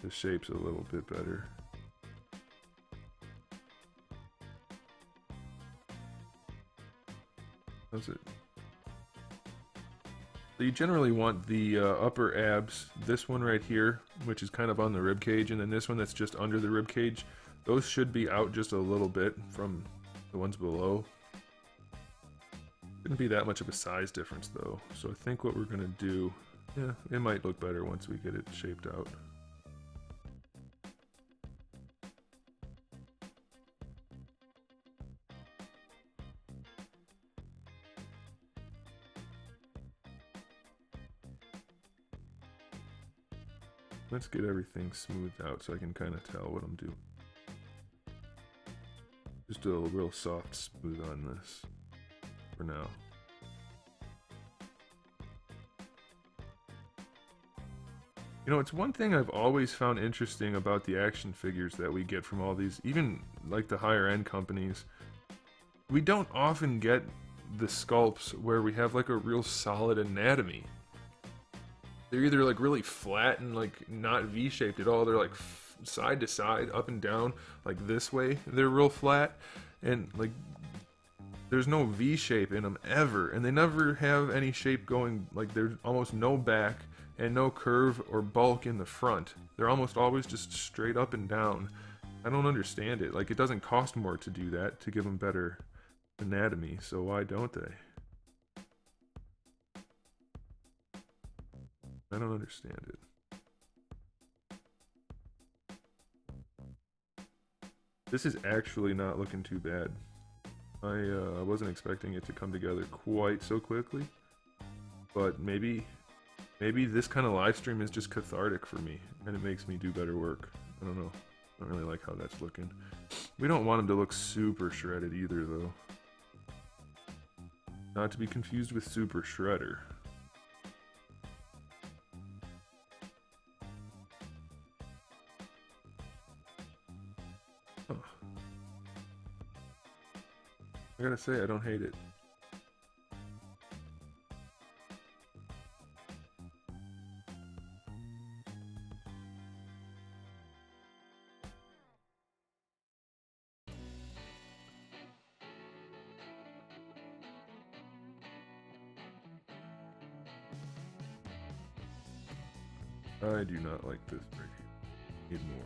A: shapes a little bit better. How's it? So you generally want the upper abs, this one right here, which is kind of on the rib cage, and then this one that's just under the rib cage. Those should be out just a little bit from the ones below. Shouldn't be that much of a size difference though. So I think what we're gonna do, yeah, it might look better once we get it shaped out. Let's get everything smoothed out so I can kind of tell what I'm doing. Just do a real soft smooth on this for now. You know, it's one thing I've always found interesting about the action figures that we get from all these, even like the higher end companies. We don't often get the sculpts where we have like a real solid anatomy. They're either like really flat and like not V-shaped at all. They're like side to side, up and down, like this way. They're real flat, and like there's no V shape in them ever, and they never have any shape going. Like there's almost no back and no curve or bulk in the front. They're almost always just straight up and down. I don't understand it. Like it doesn't cost more to do that to give them better anatomy, so why don't they? I don't understand it. This is actually not looking too bad. I wasn't expecting it to come together quite so quickly, but maybe this kind of live stream is just cathartic for me, and it makes me do better work. I don't know. I don't really like how that's looking. We don't want them to look super shredded either, though. Not to be confused with Super Shredder. I gotta say, I don't hate it. I do not like this right here. Need more.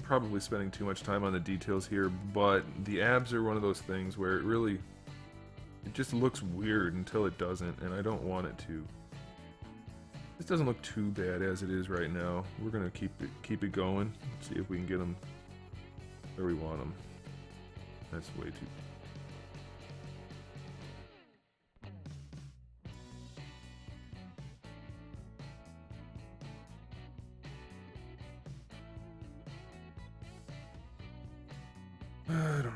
A: Probably spending too much time on the details here, but the abs are one of those things where it just looks weird until it doesn't, and I don't want it to. This doesn't look too bad as it is right now. We're gonna keep it going, see if we can get them where we want them. That's way too. I don't know.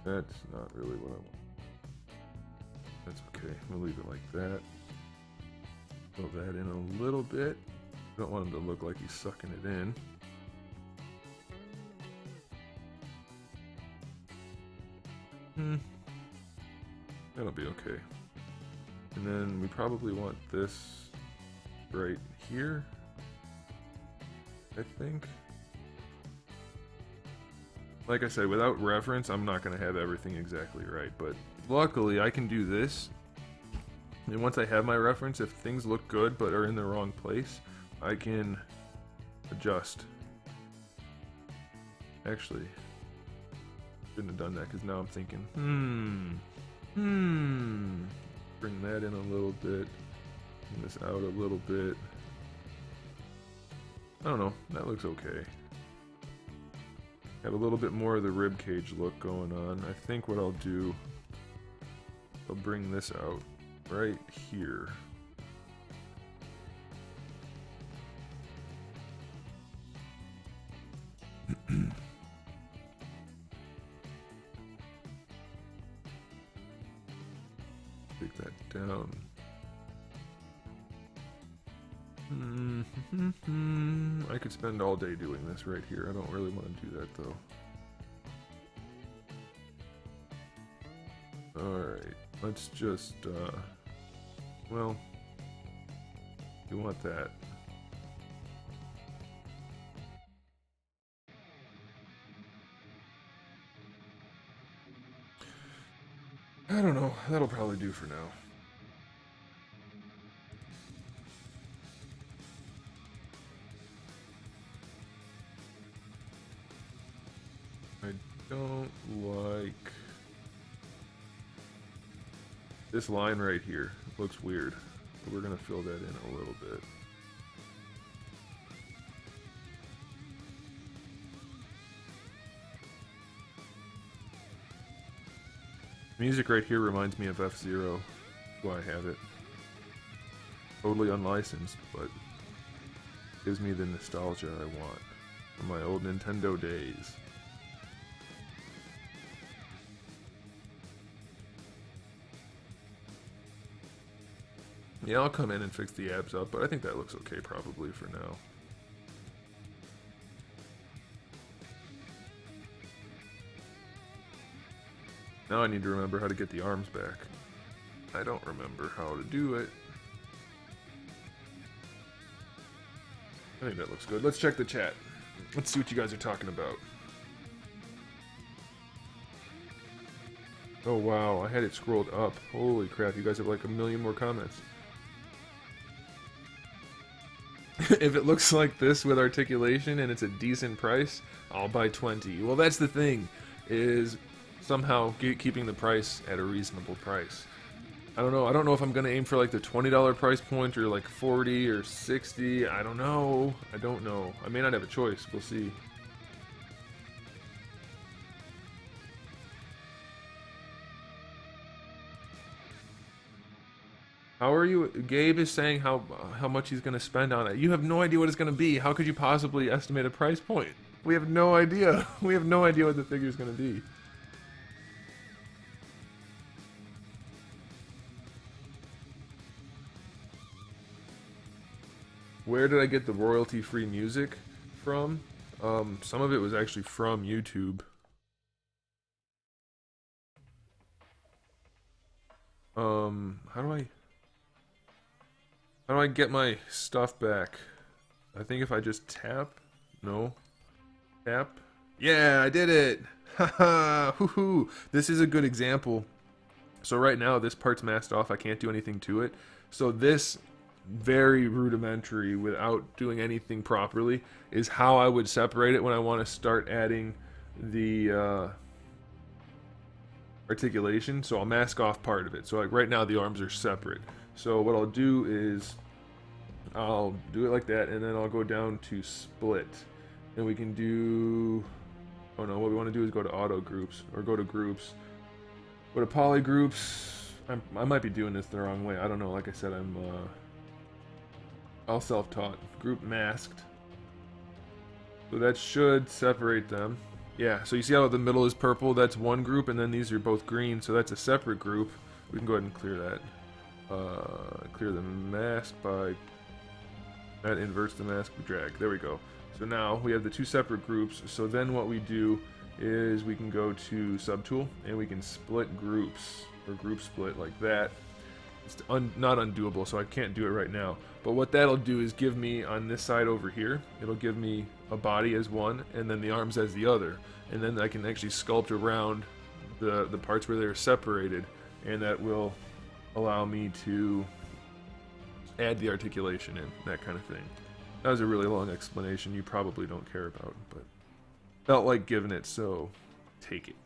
A: That's not really what I want. That's okay. We'll leave it like that. Fill that in a little bit. Don't want him to look like he's sucking it in. That'll be okay. And then we probably want this right here, I think. Like I said, without reference, I'm not going to have everything exactly right, but luckily I can do this. And once I have my reference, if things look good but are in the wrong place, I can adjust. Actually, shouldn't have done that because now I'm thinking, bring that in a little bit, bring this out a little bit. I don't know, that looks okay. Have a little bit more of the rib cage look going on. I think what I'll do, I'll bring this out right here. Take that down. I could spend all day doing this right here. I don't really want to do that though. Alright, let's just, well, you want that. I don't know, that'll probably do for now. I don't like this line right here. It looks weird. So we're gonna fill that in a little bit. Music right here reminds me of F-Zero. That's why I have it. Totally unlicensed, but gives me the nostalgia I want from my old Nintendo days. Yeah, I'll come in and fix the abs up, but I think that looks okay probably for now. Now I need to remember how to get the arms back. I don't remember how to do it. I think that looks good. Let's check the chat. Let's see what you guys are talking about. Oh wow, I had it scrolled up. Holy crap, you guys have like a million more comments. If it looks like this with articulation and it's a decent price, I'll buy 20. Well, that's the thing, is somehow keeping the price at a reasonable price. I don't know if I'm gonna aim for like the $20 price point or like 40 or 60. I don't know. I may not have a choice. We'll see. How are you? Gabe is saying how much he's gonna spend on it. You have no idea what it's gonna be. How could you possibly estimate a price point? We have no idea. We have no idea what the figure's gonna be. Where did I get the royalty-free music from? Some of it was actually from YouTube. How do I get my stuff back? I think if I just tap? No. Tap? Yeah, I did it! Haha! Hoo-hoo! This is a good example. So right now, this part's masked off. I can't do anything to it. So this, very rudimentary, without doing anything properly, is how I would separate it when I want to start adding the articulation. So I'll mask off part of it. So like right now, the arms are separate. So what I'll do is I'll do it like that, and then I'll go down to split, and we can do, oh no, what we want to do is go to auto groups, or go to groups, go to poly groups. I might be doing this the wrong way. I don't know. Like I said, I'll self-taught. Group masked. So that should separate them. Yeah, so you see how the middle is purple? That's one group, and then these are both green, so that's a separate group. We can go ahead and clear that. Clear the mask by... That inverts the mask, drag. There we go. So now we have the two separate groups, so then what we do is we can go to subtool, and we can split groups, or group split like that. It's not undoable, so I can't do it right now. But what that'll do is give me, on this side over here, it'll give me a body as one, and then the arms as the other. And then I can actually sculpt around the parts where they're separated, and that will allow me to add the articulation in, that kind of thing. That was a really long explanation you probably don't care about, but felt like giving it, so take it.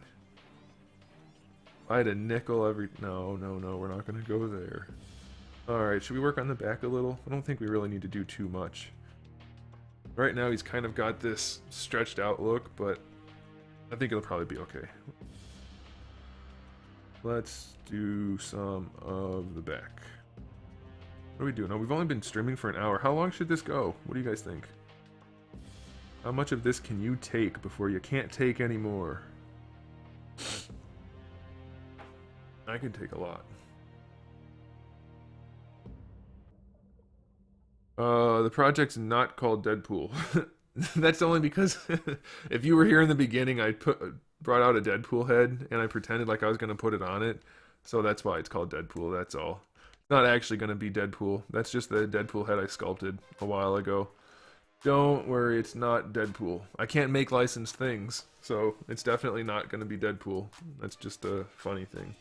A: I had a nickel every... No, we're not going to go there. Alright, should we work on the back a little? I don't think we really need to do too much. Right now he's kind of got this stretched out look, but I think it'll probably be okay. Let's do some of the back. What are we doing? Oh, we've only been streaming for an hour. How long should this go? What do you guys think? How much of this can you take before you can't take anymore? I can take a lot. The project's not called Deadpool. That's only because if you were here in the beginning, I brought out a Deadpool head and I pretended like I was going to put it on it. So that's why it's called Deadpool, that's all. It's not actually going to be Deadpool. That's just the Deadpool head I sculpted a while ago. Don't worry, it's not Deadpool. I can't make licensed things, so it's definitely not going to be Deadpool. That's just a funny thing.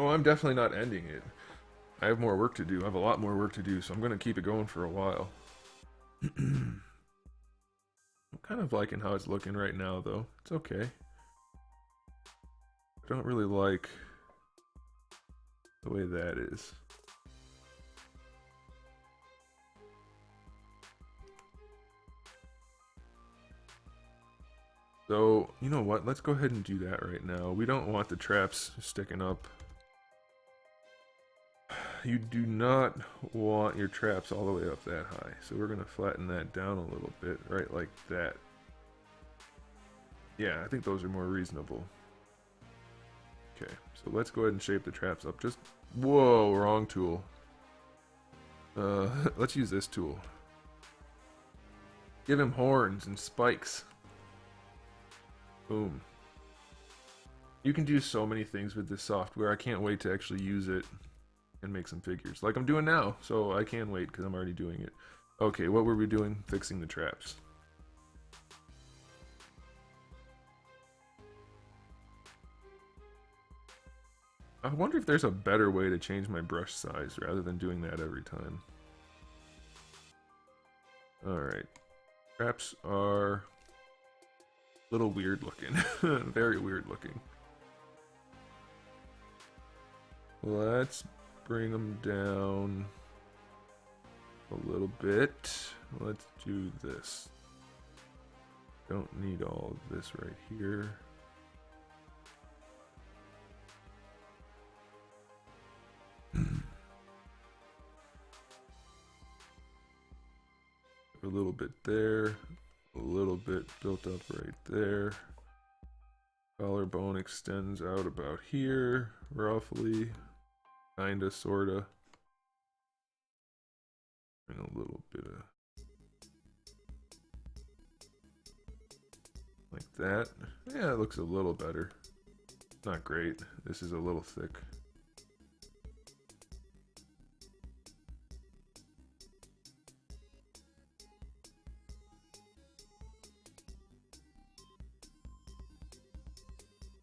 A: Oh, I'm definitely not ending it. I have more work to do. I have a lot more work to do, so I'm going to keep it going for a while. I'm kind of liking how it's looking right now, though. It's okay. I don't really like the way that is. So, you know what? Let's go ahead and do that right now. We don't want the traps sticking up. You do not want your traps all the way up that high. So we're going to flatten that down a little bit, right like that. Yeah, I think those are more reasonable. Okay, so let's go ahead and shape the traps up. Just, whoa, wrong tool. Let's use this tool. Give him horns and spikes. Boom. You can do so many things with this software. I can't wait to actually use it and make some figures like I'm doing now, so I can wait because I'm already doing it. Okay, what were we doing? Fixing the traps. I wonder if there's a better way to change my brush size rather than doing that every time. Alright, traps are a little weird looking. Very weird looking. Let's bring them down a little bit. Let's do this. Don't need all of this right here. A little bit there, a little bit built up right there. Collarbone extends out about here, roughly. Kinda, sorta. And a little bit of... like that. Yeah, it looks a little better. Not great. This is a little thick.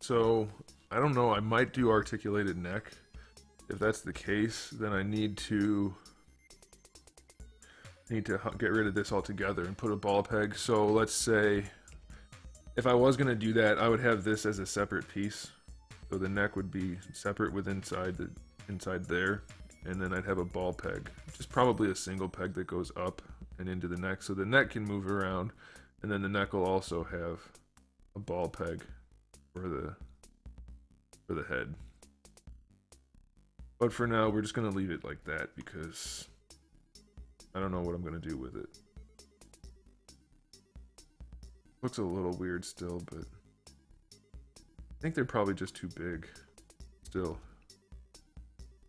A: So, I don't know, I might do articulated neck. If that's the case, then I need to get rid of this altogether and put a ball peg. So let's say, if I was going to do that, I would have this as a separate piece. So the neck would be separate with inside there, and then I'd have a ball peg. Just probably a single peg that goes up and into the neck, so the neck can move around. And then the neck will also have a ball peg for the head. But for now, we're just gonna leave it like that because I don't know what I'm gonna do with it. Looks a little weird still, but I think they're probably just too big still.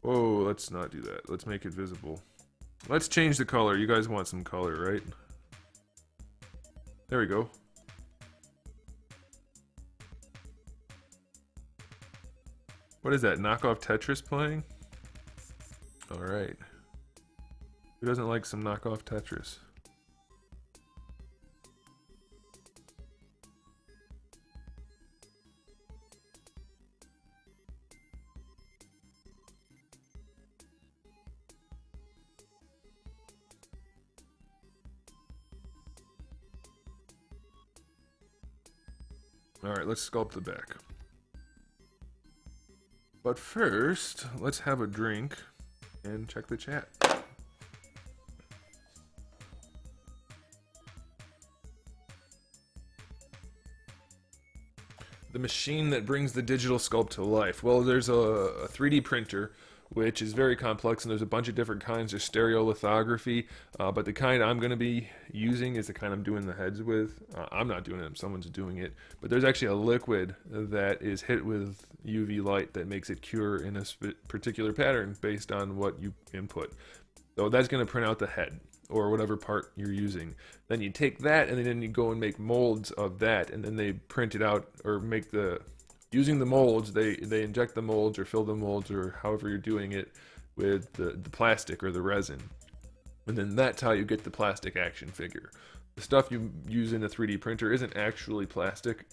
A: Whoa, let's not do that. Let's make it visible. Let's change the color. You guys want some color, right? There we go. What is that? Knockoff Tetris playing? Alright. Who doesn't like some knockoff Tetris? Alright, let's sculpt the back. But first, let's have a drink and check the chat. The machine that brings the digital sculpt to life. Well, there's a 3D printer, which is very complex, and there's a bunch of different kinds of stereolithography, but the kind I'm going to be using is the kind I'm doing the heads with. I'm not doing it, someone's doing it, but there's actually a liquid that is hit with UV light that makes it cure in a particular pattern based on what you input. So that's going to print out the head, or whatever part you're using. Then you take that, and then you go and make molds of that, and then they print it out, or make the... Using the molds, they inject the molds or fill the molds or however you're doing it with the plastic or the resin. And then that's how you get the plastic action figure. The stuff you use in a 3D printer isn't actually plastic.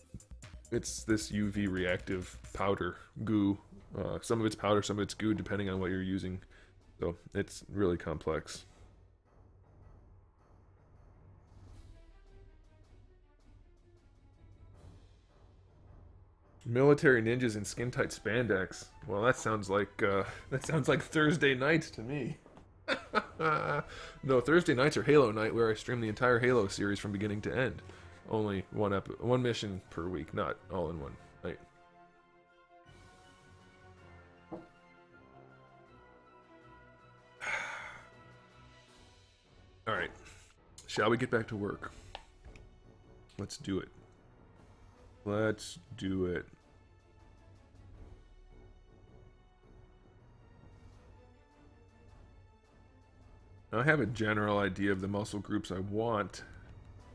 A: It's this UV reactive powder, goo. Some of it's powder, some of it's goo, depending on what you're using. So it's really complex. Military ninjas in skin tight spandex. Well, that sounds like Thursday nights to me. No, Thursday nights are Halo night, where I stream the entire Halo series from beginning to end. Only one mission per week, not all in one night. All right, shall we get back to work? Let's do it. Let's do it. Now I have a general idea of the muscle groups I want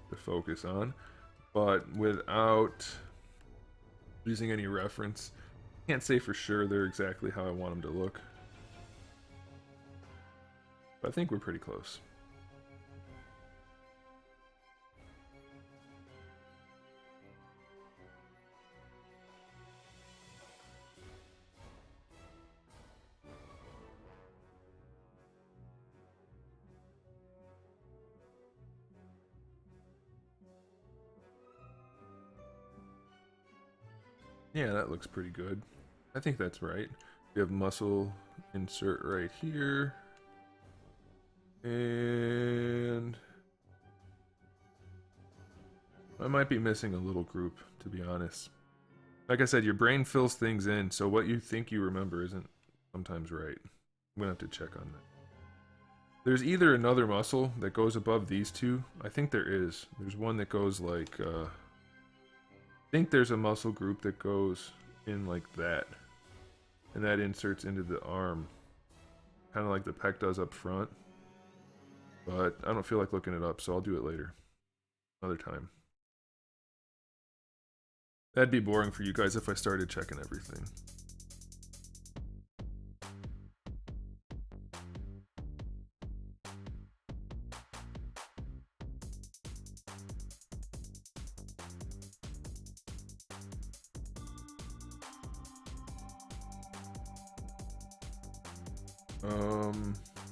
A: to focus on, but without using any reference, can't say for sure they're exactly how I want them to look. But I think we're pretty close. Yeah, that looks pretty good. I think that's right. We have muscle insert right here. And I might be missing a little group, to be honest. Like I said, your brain fills things in, so what you think you remember isn't sometimes right. I'm gonna have to check on that. There's either another muscle that goes above these two. I think there is. There's one that goes like, I think there's a muscle group that goes in like that. And that inserts into the arm. Kind of like the pec does up front. But I don't feel like looking it up, so I'll do it later. Another time. That'd be boring for you guys if I started checking everything.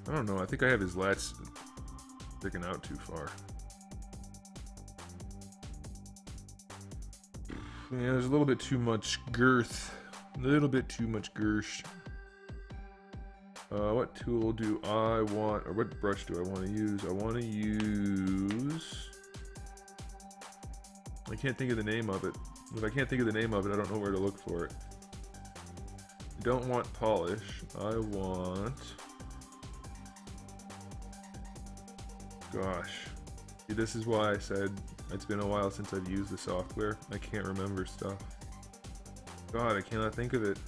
A: I don't know. I think I have his lats sticking out too far. Yeah, there's a little bit too much girth. A little bit too much girth. What tool do I want, or what brush do I want to use? I want to use I can't think of the name of it. If I can't think of the name of it, I don't know where to look for it. I don't want polish. I want... Gosh. See, this is why I said it's been a while since I've used the software. I can't remember stuff. God, I cannot think of it.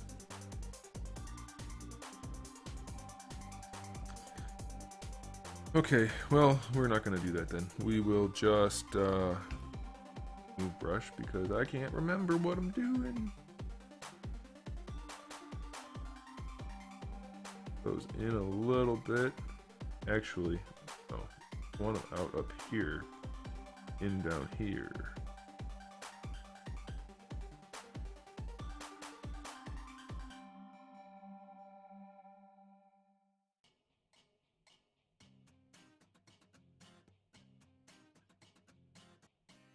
A: Okay, well, we're not going to do that then. We will just move brush because I can't remember what I'm doing. Goes in a little bit. Actually, no. One out up here. In down here.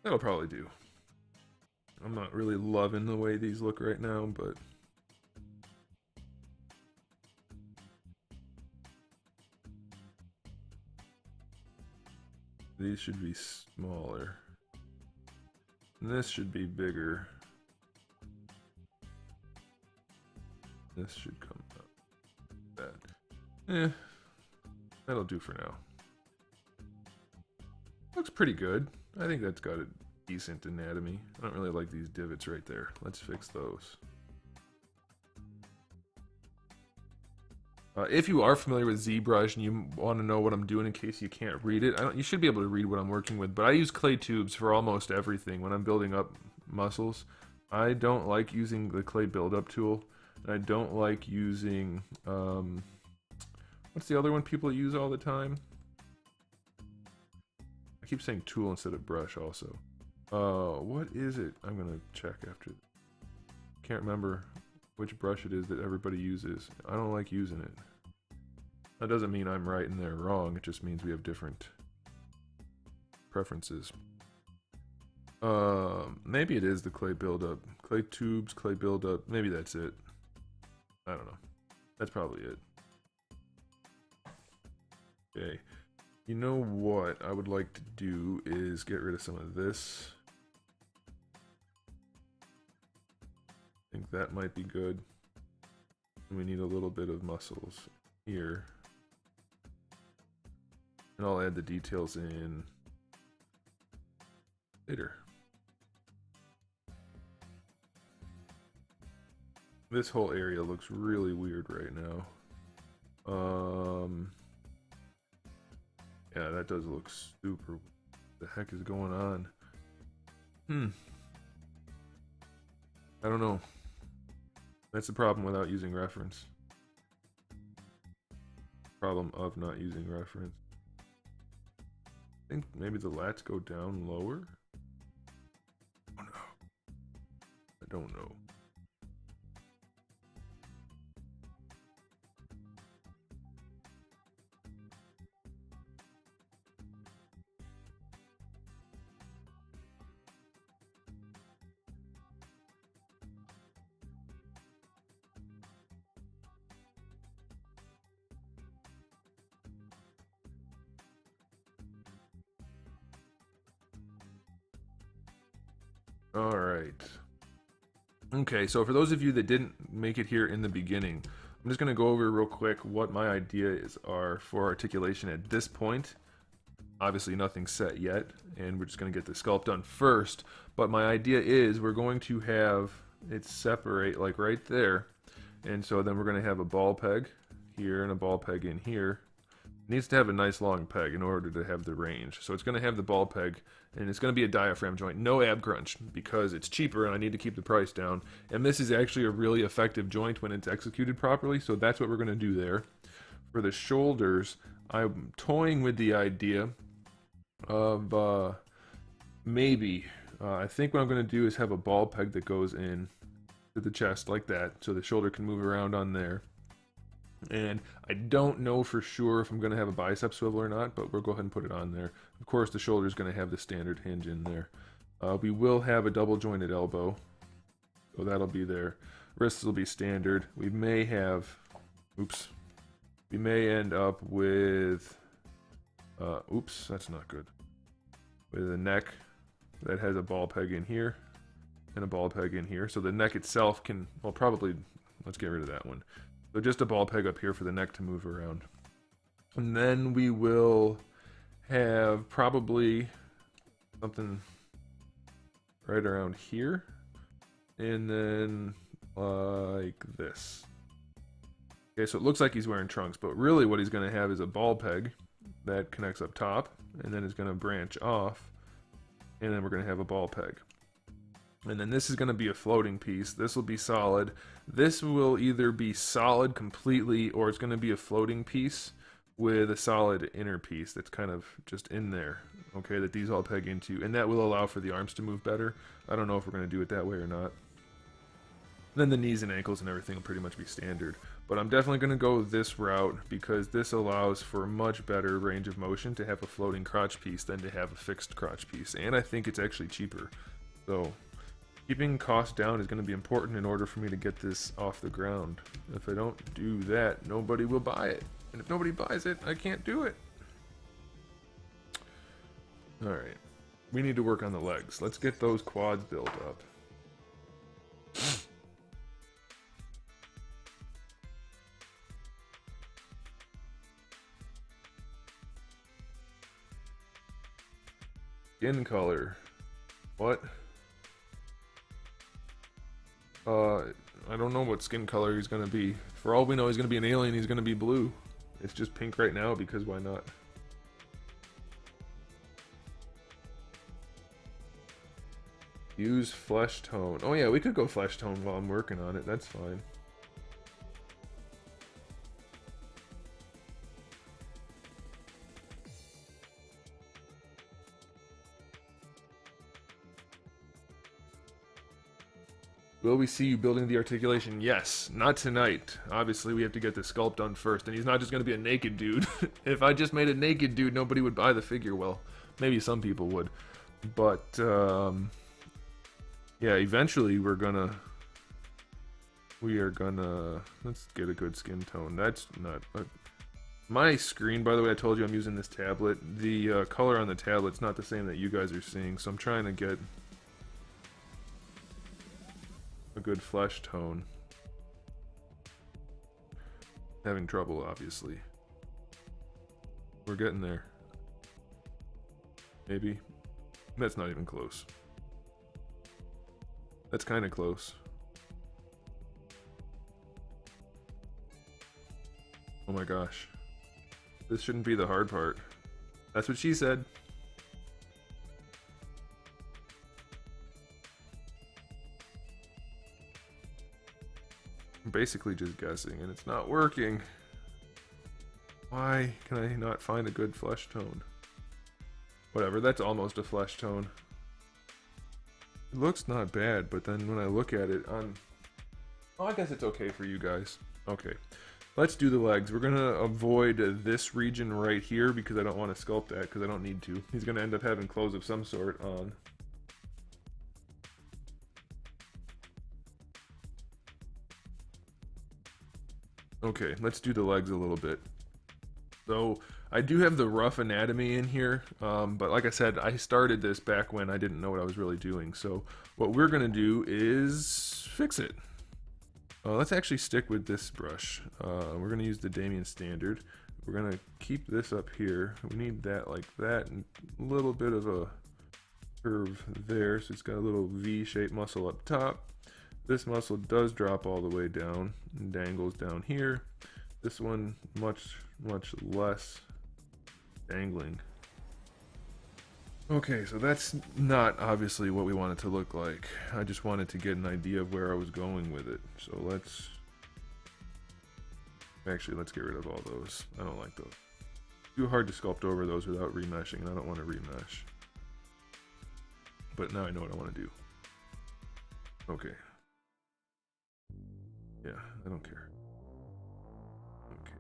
A: That'll probably do. I'm not really loving the way these look right now, but these should be smaller. And this should be bigger. This should come up. That. That'll do for now. Looks pretty good. I think that's got a decent anatomy. I don't really like these divots right there. Let's fix those. If you are familiar with ZBrush and you want to know what I'm doing in case you can't read it, you should be able to read what I'm working with, but I use clay tubes for almost everything when I'm building up muscles. I don't like using the clay buildup tool, and I don't like using, what's the other one people use all the time? I keep saying tool instead of brush also. What is it? I'm gonna check after. Can't remember which brush it is that everybody uses. I don't like using it. That doesn't mean I'm right and they're wrong. It just means we have different preferences. Maybe it is the clay buildup. Clay tubes, clay buildup. Maybe that's it. I don't know. That's probably it. Okay. You know what I would like to do is get rid of some of this. I think that might be good. We need a little bit of muscles here. And I'll add the details in later. This whole area looks really weird right now. Yeah, that does look super. What the heck is going on? I don't know. That's the problem without using reference. Problem of not using reference. I think maybe the lats go down lower? Oh no. I don't know. All right. Okay, so for those of you that didn't make it here in the beginning, I'm just going to go over real quick what my ideas are for articulation at this point. Obviously nothing's set yet, and we're just going to get the sculpt done first. But my idea is we're going to have it separate like right there. And so then we're going to have a ball peg here and a ball peg in here. It needs to have a nice long peg in order to have the range. So it's going to have the ball peg, and it's going to be a diaphragm joint, no ab crunch, because it's cheaper and I need to keep the price down. And this is actually a really effective joint when it's executed properly, so that's what we're going to do there. For the shoulders, I'm toying with the idea of maybe, I think what I'm going to do is have a ball peg that goes in to the chest like that, so the shoulder can move around on there. And I don't know for sure if I'm going to have a bicep swivel or not, but we'll go ahead and put it on there. Of course, the shoulder is going to have the standard hinge in there. We will have a double jointed elbow, so that'll be there. Wrists will be standard. We may have, oops, we may end up with, oops, that's not good. With a neck that has a ball peg in here and a ball peg in here. So the neck itself can, well, probably, let's get rid of that one. So just a ball peg up here for the neck to move around. And then we will have probably something right around here. And then like this. Okay, so it looks like he's wearing trunks, but really what he's going to have is a ball peg that connects up top, and then is going to branch off, and then we're going to have a ball peg. And then this is going to be a floating piece. This will be solid. This will either be solid completely, or it's going to be a floating piece with a solid inner piece that's kind of just in there, okay, that these all peg into, and that will allow for the arms to move better. I don't know if we're going to do it that way or not. Then the knees and ankles and everything will pretty much be standard. But I'm definitely going to go this route because this allows for much better range of motion to have a floating crotch piece than to have a fixed crotch piece. And I think it's actually cheaper. So keeping costs down is going to be important in order for me to get this off the ground. If I don't do that, nobody will buy it. And if nobody buys it, I can't do it. Alright. We need to work on the legs. Let's get those quads built up. Skin color. What? I don't know what skin color he's gonna be. For all we know, he's gonna be an alien, he's gonna be blue. It's just pink right now because why not? Use flesh tone. Oh yeah, we could go flesh tone while I'm working on it, that's fine. Will we see you building the articulation? Yes, not tonight. Obviously, we have to get the sculpt done first, and he's not just going to be a naked dude. If I just made a naked dude, nobody would buy the figure. Well, maybe some people would. But, yeah, eventually we are gonna, let's get a good skin tone. That's not, my screen, by the way, I told you I'm using this tablet. The color on the tablet's not the same that you guys are seeing, so I'm trying to get a good flesh tone. Having trouble, obviously. We're getting there. Maybe. That's not even close. That's kind of close. Oh my gosh. This shouldn't be the hard part. That's what she said. I'm basically just guessing, and it's not working. Why can I not find a good flesh tone? Whatever, that's almost a flesh tone. It looks not bad, but then when I look at it on... Oh, I guess it's okay for you guys. Okay, let's do the legs. We're going to avoid this region right here because I don't want to sculpt that because I don't need to. He's going to end up having clothes of some sort on. Okay, let's do the legs a little bit. So I do have the rough anatomy in here, but like I said, I started this back when I didn't know what I was really doing. So what we're going to do is fix it. Let's actually stick with this brush. We're going to use the Damien Standard. We're going to keep this up here. We need that like that, and a little bit of a curve there. So it's got a little V-shaped muscle up top. This muscle does drop all the way down and dangles down here. This one much less dangling. Okay, so that's not obviously what we want it to look like. I just wanted to get an idea of where I was going with it. So let's get rid of all those. I don't like those. Too hard to sculpt over those without remeshing, and I don't want to remesh. But now I know what I want to do. Okay. Yeah, I don't care. Okay.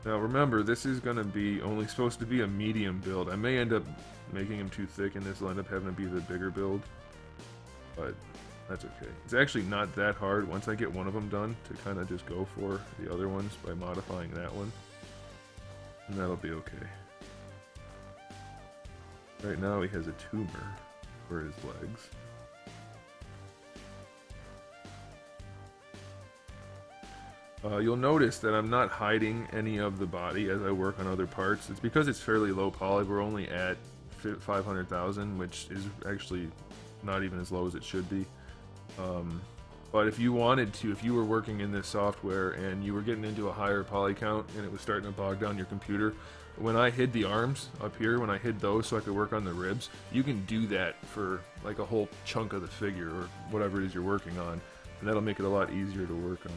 A: Now remember, this is going to be only supposed to be a medium build. I may end up making him too thick, and this will end up having to be the bigger build. But that's okay. It's actually not that hard once I get one of them done to kind of just go for the other ones by modifying that one. And that'll be okay. Right now he has a tumor for his legs. You'll notice that I'm not hiding any of the body as I work on other parts. It's because it's fairly low poly. We're only at 500,000, which is actually not even as low as it should be. But if you wanted to, if you were working in this software and you were getting into a higher poly count and it was starting to bog down your computer, when I hid the arms up here, when I hid those so I could work on the ribs, you can do that for like a whole chunk of the figure or whatever it is you're working on, and that'll make it a lot easier to work on.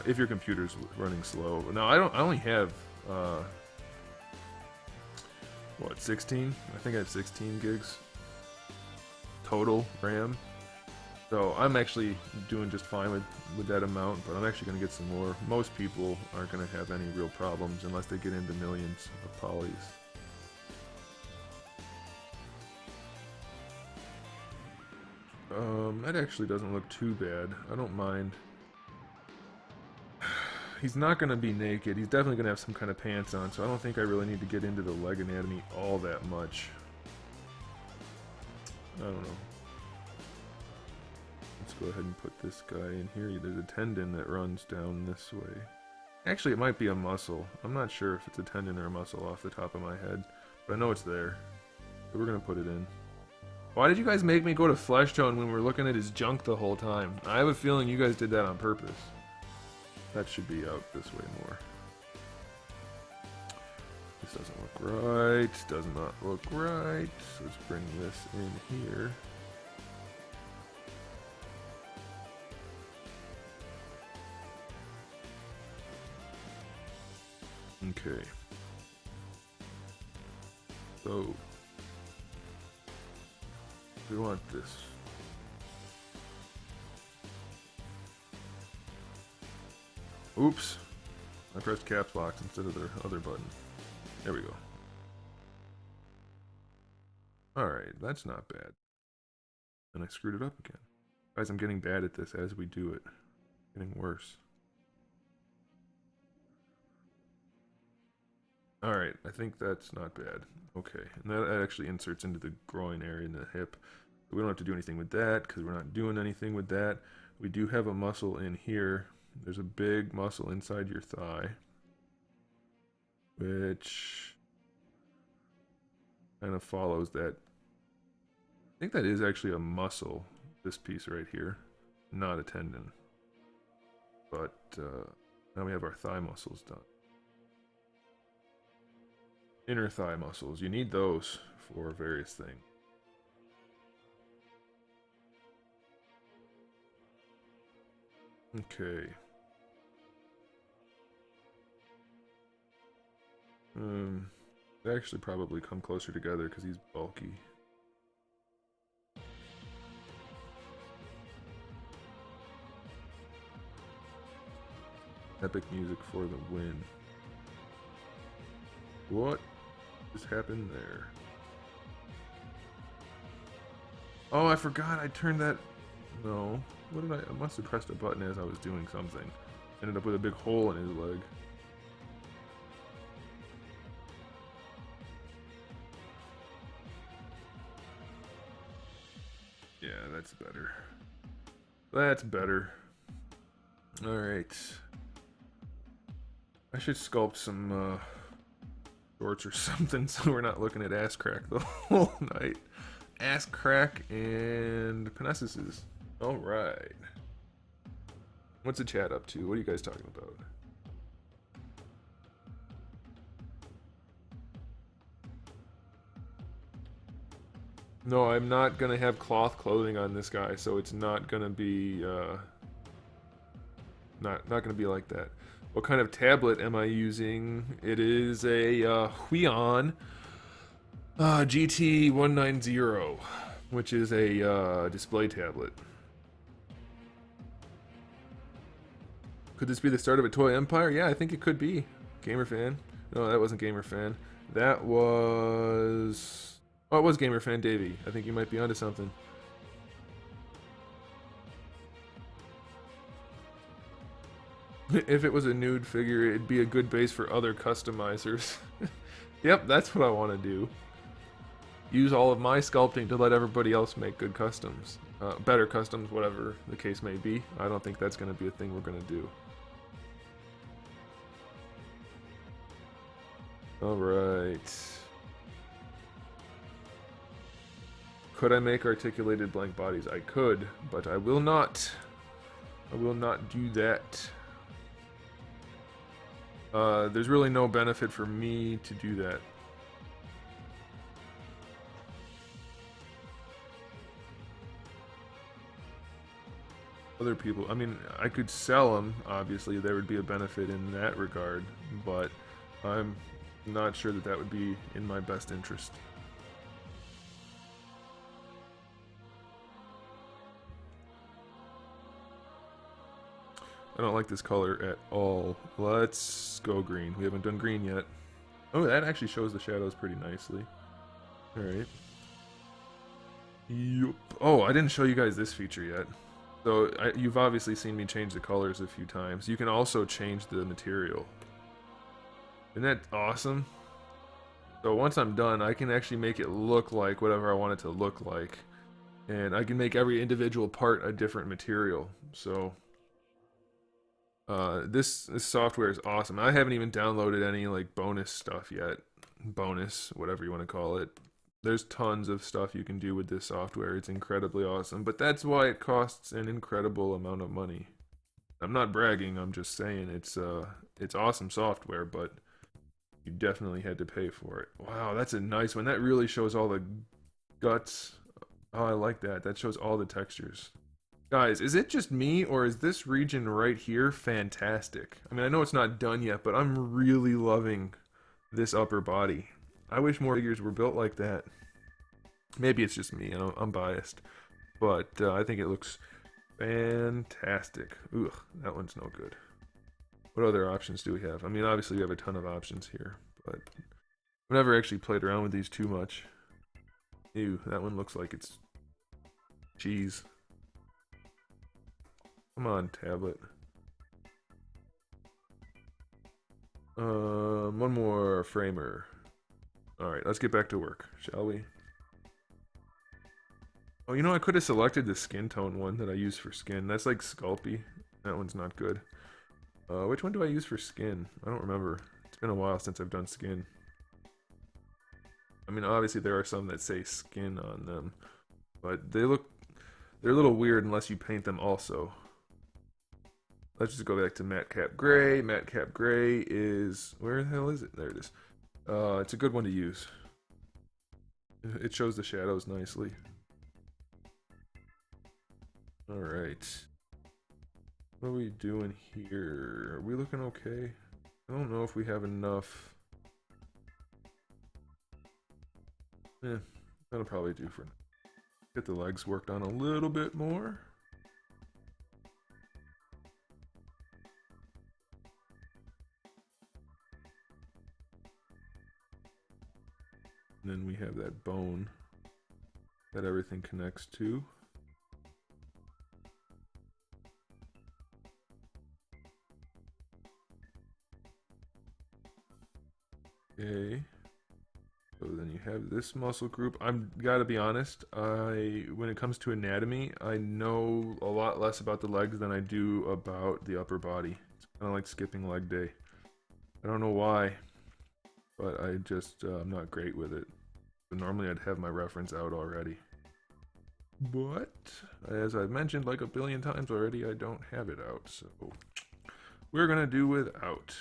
A: If your computer's running slow. Now I only have what, 16? I think I have 16 gigs total RAM. So I'm actually doing just fine with that amount, but I'm actually going to get some more. Most people aren't going to have any real problems unless they get into millions of polys. That actually doesn't look too bad. I don't mind. He's not going to be naked. He's definitely going to have some kind of pants on, so I don't think I really need to get into the leg anatomy all that much. I don't know. Let's go ahead and put this guy in here. There's a tendon that runs down this way. Actually, it might be a muscle. I'm not sure if it's a tendon or a muscle off the top of my head, but I know it's there. So we're going to put it in. Why did you guys make me go to flesh tone when we were looking at his junk the whole time? I have a feeling you guys did that on purpose. That should be out this way more. This doesn't look right. Does not look right. So let's bring this in here. Okay. So we want this. Oops, I pressed caps lock instead of the other button. There we go. Alright, that's not bad. And I screwed it up again. Guys, I'm getting bad at this as we do it. Getting worse. Alright, I think that's not bad. Okay, and that actually inserts into the groin area and the hip. We don't have to do anything with that because we're not doing anything with that. We do have a muscle in here. There's a big muscle inside your thigh, which kind of follows that. I think that is actually a muscle, this piece right here, not a tendon. But now we have our thigh muscles done. Inner thigh muscles, you need those for various things. Okay. They actually probably come closer together because he's bulky. Epic music for the win. What just happened there? Oh, I forgot I turned that. No. What did I must have pressed a button as I was doing something. Ended up with a big hole in his leg. Yeah, that's better. That's better. Alright. I should sculpt some shorts or something so we're not looking at ass crack the whole night. Ass crack and penises. Alright. What's the chat up to? What are you guys talking about? No, I'm not gonna have cloth clothing on this guy, so it's not gonna be not gonna be like that. What kind of tablet am I using? It is a Huion GT190, which is a display tablet. Could this be the start of a toy empire? Yeah, I think it could be. Gamer fan. No, that wasn't Gamer fan. That was... Oh, it was Gamer Fan Davey. I think you might be onto something. If it was a nude figure, it'd be a good base for other customizers. Yep, that's what I want to do. Use all of my sculpting to let everybody else make good customs. Better customs, whatever the case may be. I don't think that's going to be a thing we're going to do. Alright. Could I make articulated blank bodies? I could, but I will not. I will not do that. There's really no benefit for me to do that. Other people, I mean, I could sell them, obviously, there would be a benefit in that regard, but I'm not sure that that would be in my best interest. I don't like this color at all. Let's go green. We haven't done green yet. Oh, that actually shows the shadows pretty nicely. Alright. Yup. Oh, I didn't show you guys this feature yet. So, you've obviously seen me change the colors a few times. You can also change the material. Isn't that awesome? So once I'm done, I can actually make it look like whatever I want it to look like. And I can make every individual part a different material. So, this software is awesome. I haven't even downloaded any like bonus stuff yet. Bonus, whatever you want to call it. There's tons of stuff you can do with this software. It's incredibly awesome, but that's why it costs an incredible amount of money. I'm not bragging, I'm just saying it's awesome software, but you definitely had to pay for it. Wow, that's a nice one. That really shows all the guts. Oh, I like that. That shows all the textures. Guys, is it just me, or is this region right here fantastic? I mean, I know it's not done yet, but I'm really loving this upper body. I wish more figures were built like that. Maybe it's just me, I'm biased. But I think it looks fantastic. Ugh, that one's no good. What other options do we have? I mean, obviously we have a ton of options here, but I've never actually played around with these too much. Ew, that one looks like it's cheese. Come on, tablet. One more framer. Alright, let's get back to work, shall we? Oh, you know, I could have selected the skin tone one that I use for skin. That's like Sculpey. That one's not good. Which one do I use for skin? I don't remember. It's been a while since I've done skin. I mean, obviously there are some that say skin on them, but they're a little weird unless you paint them also. Let's just go back to Matte Cap Gray. Matte Cap Gray is... Where the hell is it? There it is. It's a good one to use. It shows the shadows nicely. Alright. What are we doing here? Are we looking okay? I don't know if we have enough. That'll probably do for now. Get the legs worked on a little bit more. And then we have that bone that everything connects to. Okay. So then you have this muscle group. I'm gotta be honest, when it comes to anatomy, I know a lot less about the legs than I do about the upper body. It's kind of like skipping leg day. I don't know why, but I just I'm not great with it. So normally I'd have my reference out already. But as I've mentioned like a billion times already, I don't have it out. So we're gonna do without.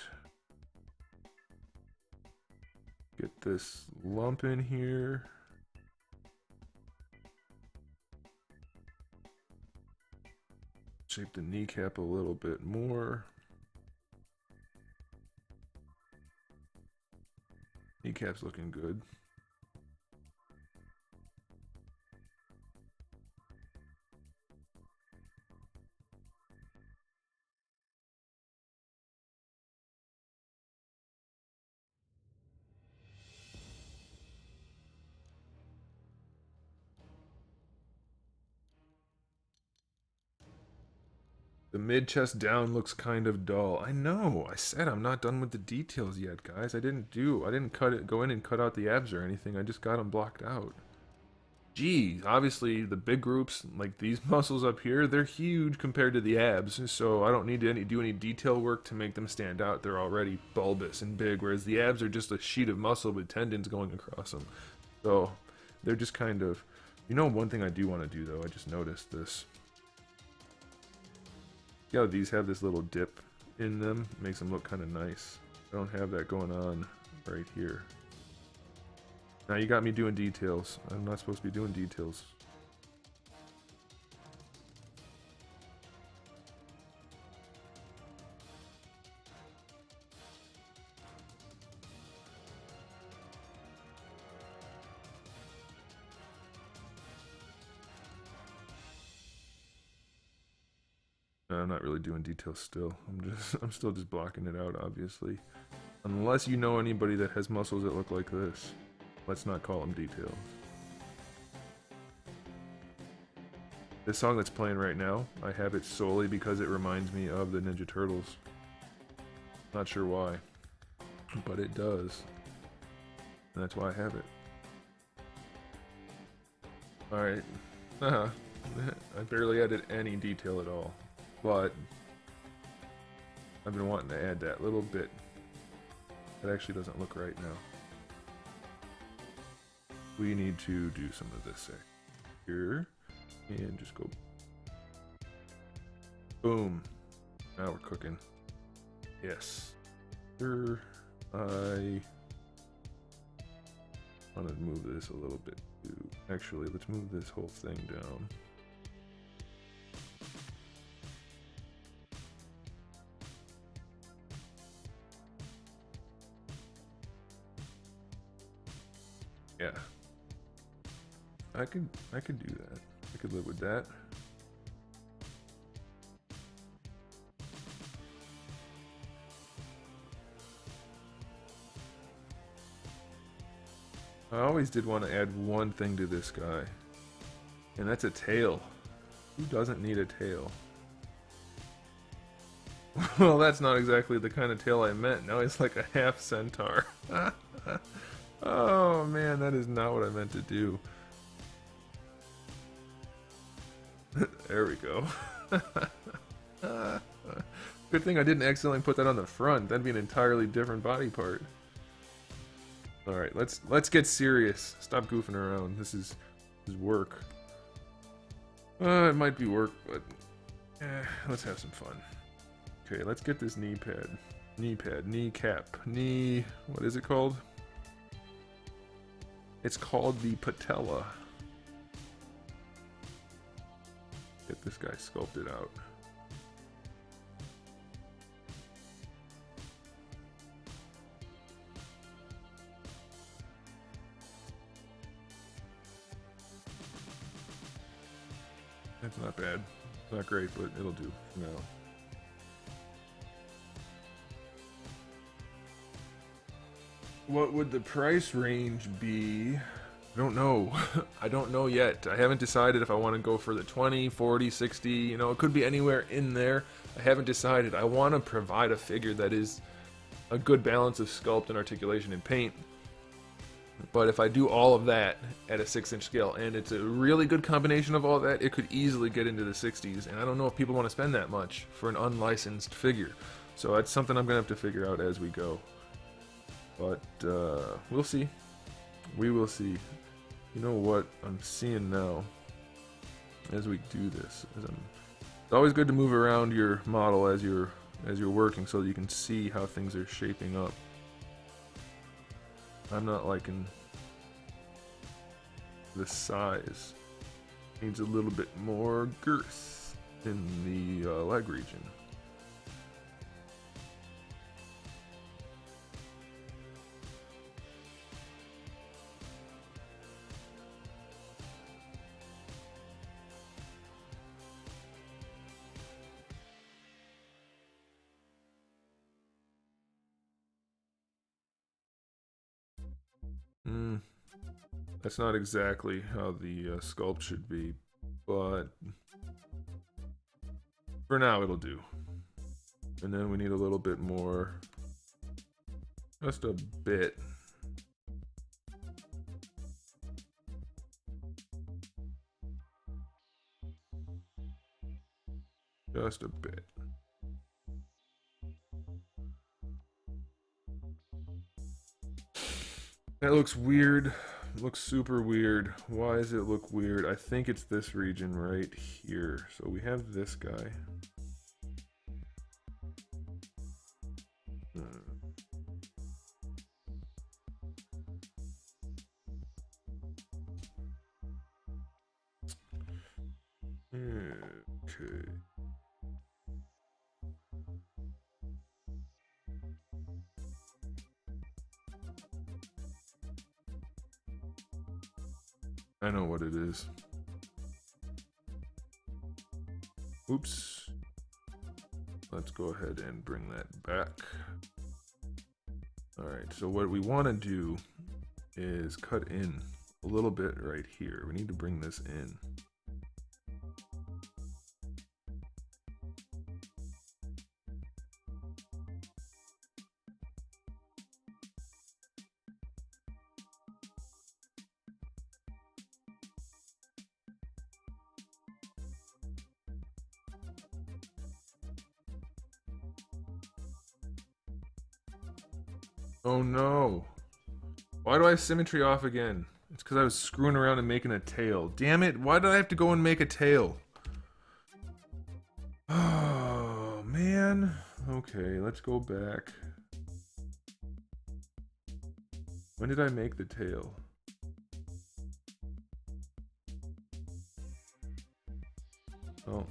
A: Get this lump in here. Shape the kneecap a little bit more. Kneecap's looking good. The mid chest down looks kind of dull. I know. I said I'm not done with the details yet, guys. I didn't go in and cut out the abs or anything. I just got them blocked out. Geez, obviously the big groups, like these muscles up here, they're huge compared to the abs, so I don't need to do any detail work to make them stand out. They're already bulbous and big, whereas the abs are just a sheet of muscle with tendons going across them. So they're just kind of, one thing I do want to do though, I just noticed this. Yeah, these have this little dip in them, makes them look kind of nice. I don't have that going on right here. Now you got me doing details. I'm not supposed to be doing details. No, I'm not really doing details still. I'm still just blocking it out, obviously. Unless you know anybody that has muscles that look like this. Let's not call them details. This song that's playing right now, I have it solely because it reminds me of the Ninja Turtles. Not sure why, but it does. And that's why I have it. Alright. I barely added any detail at all. But I've been wanting to add that little bit. It actually doesn't look right now. We need to do some of this here. And just go. Boom. Now we're cooking. Yes. Sure. I want to move this a little bit too. Actually, let's move this whole thing down. Yeah. I could do that. I could live with that. I always did want to add one thing to this guy, and that's a tail. Who doesn't need a tail? Well, that's not exactly the kind of tail I meant. Now he's like a half centaur. Oh man, that is not what I meant to do. There we go. Good thing I didn't accidentally put that on the front. That'd be an entirely different body part. All right, let's get serious. Stop goofing around. This is work. It might be work, but let's have some fun. Okay, let's get this knee pad, kneecap, knee. What is it called? It's called the patella. Get this guy sculpted out. That's not bad. It's not great, but it'll do for now. What would the price range be? I don't know. I don't know yet. I haven't decided if I want to go for the 20, 40, 60, it could be anywhere in there. I haven't decided. I want to provide a figure that is a good balance of sculpt and articulation and paint. But if I do all of that at a 6-inch scale, and it's a really good combination of all that, it could easily get into the 60s. And I don't know if people want to spend that much for an unlicensed figure. So that's something I'm going to have to figure out as we go. But we'll see. We will see. You know what I'm seeing now as we do this is it's always good to move around your model as you're working so that you can see how things are shaping up. I'm not liking the size. Needs a little bit more girth in the leg region. That's not exactly how the sculpt should be, but For now, it'll do. And then we need a little bit more. Just a bit. Just a bit. That looks weird. Looks super weird. Why does it look weird? I think it's this region right here. So we have this guy. Okay. I know what it is. Oops. Let's go ahead and bring that back. Alright, so what we want to do is cut in a little bit right here. We need to bring this in. Oh no. Why do I have symmetry off again? It's because I was screwing around and making a tail. Damn it, why did I have to go and make a tail? Oh, man. Okay, let's go back. When did I make the tail? Oh.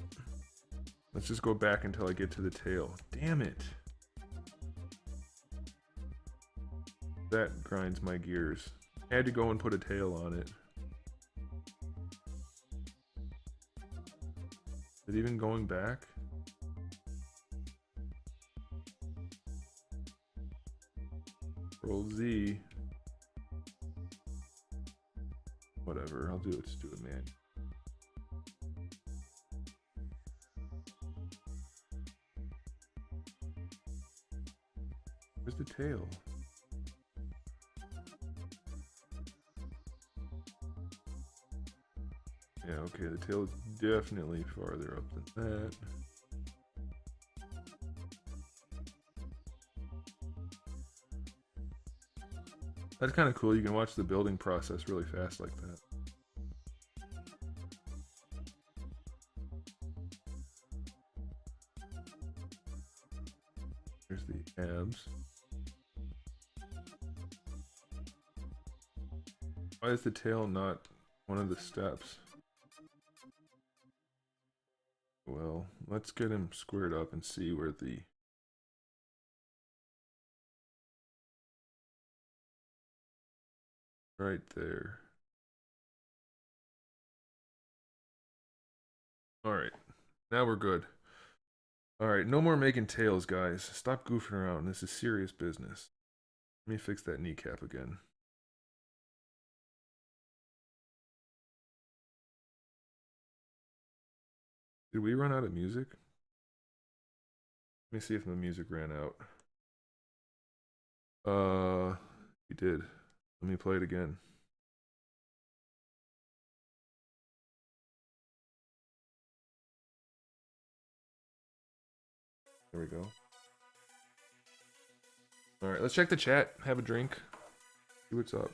A: Let's just go back until I get to the tail. Damn it. That grinds my gears. I had to go and put a tail on it. Is it even going back? Roll Z. Whatever, I'll do it. Let's do it, man. Where's the tail? Yeah, okay, the tail is definitely farther up than that. That's kind of cool. You can watch the building process really fast like that. There's the abs. Why is the tail not one of the steps? Well, let's get him squared up and see where the... Right there. Alright, now we're good. Alright, no more making tails, guys. Stop goofing around. This is serious business. Let me fix that kneecap again. Did we run out of music? Let me see if the music ran out. We did. Let me play it again. There we go. Alright, let's check the chat. Have a drink. See what's up.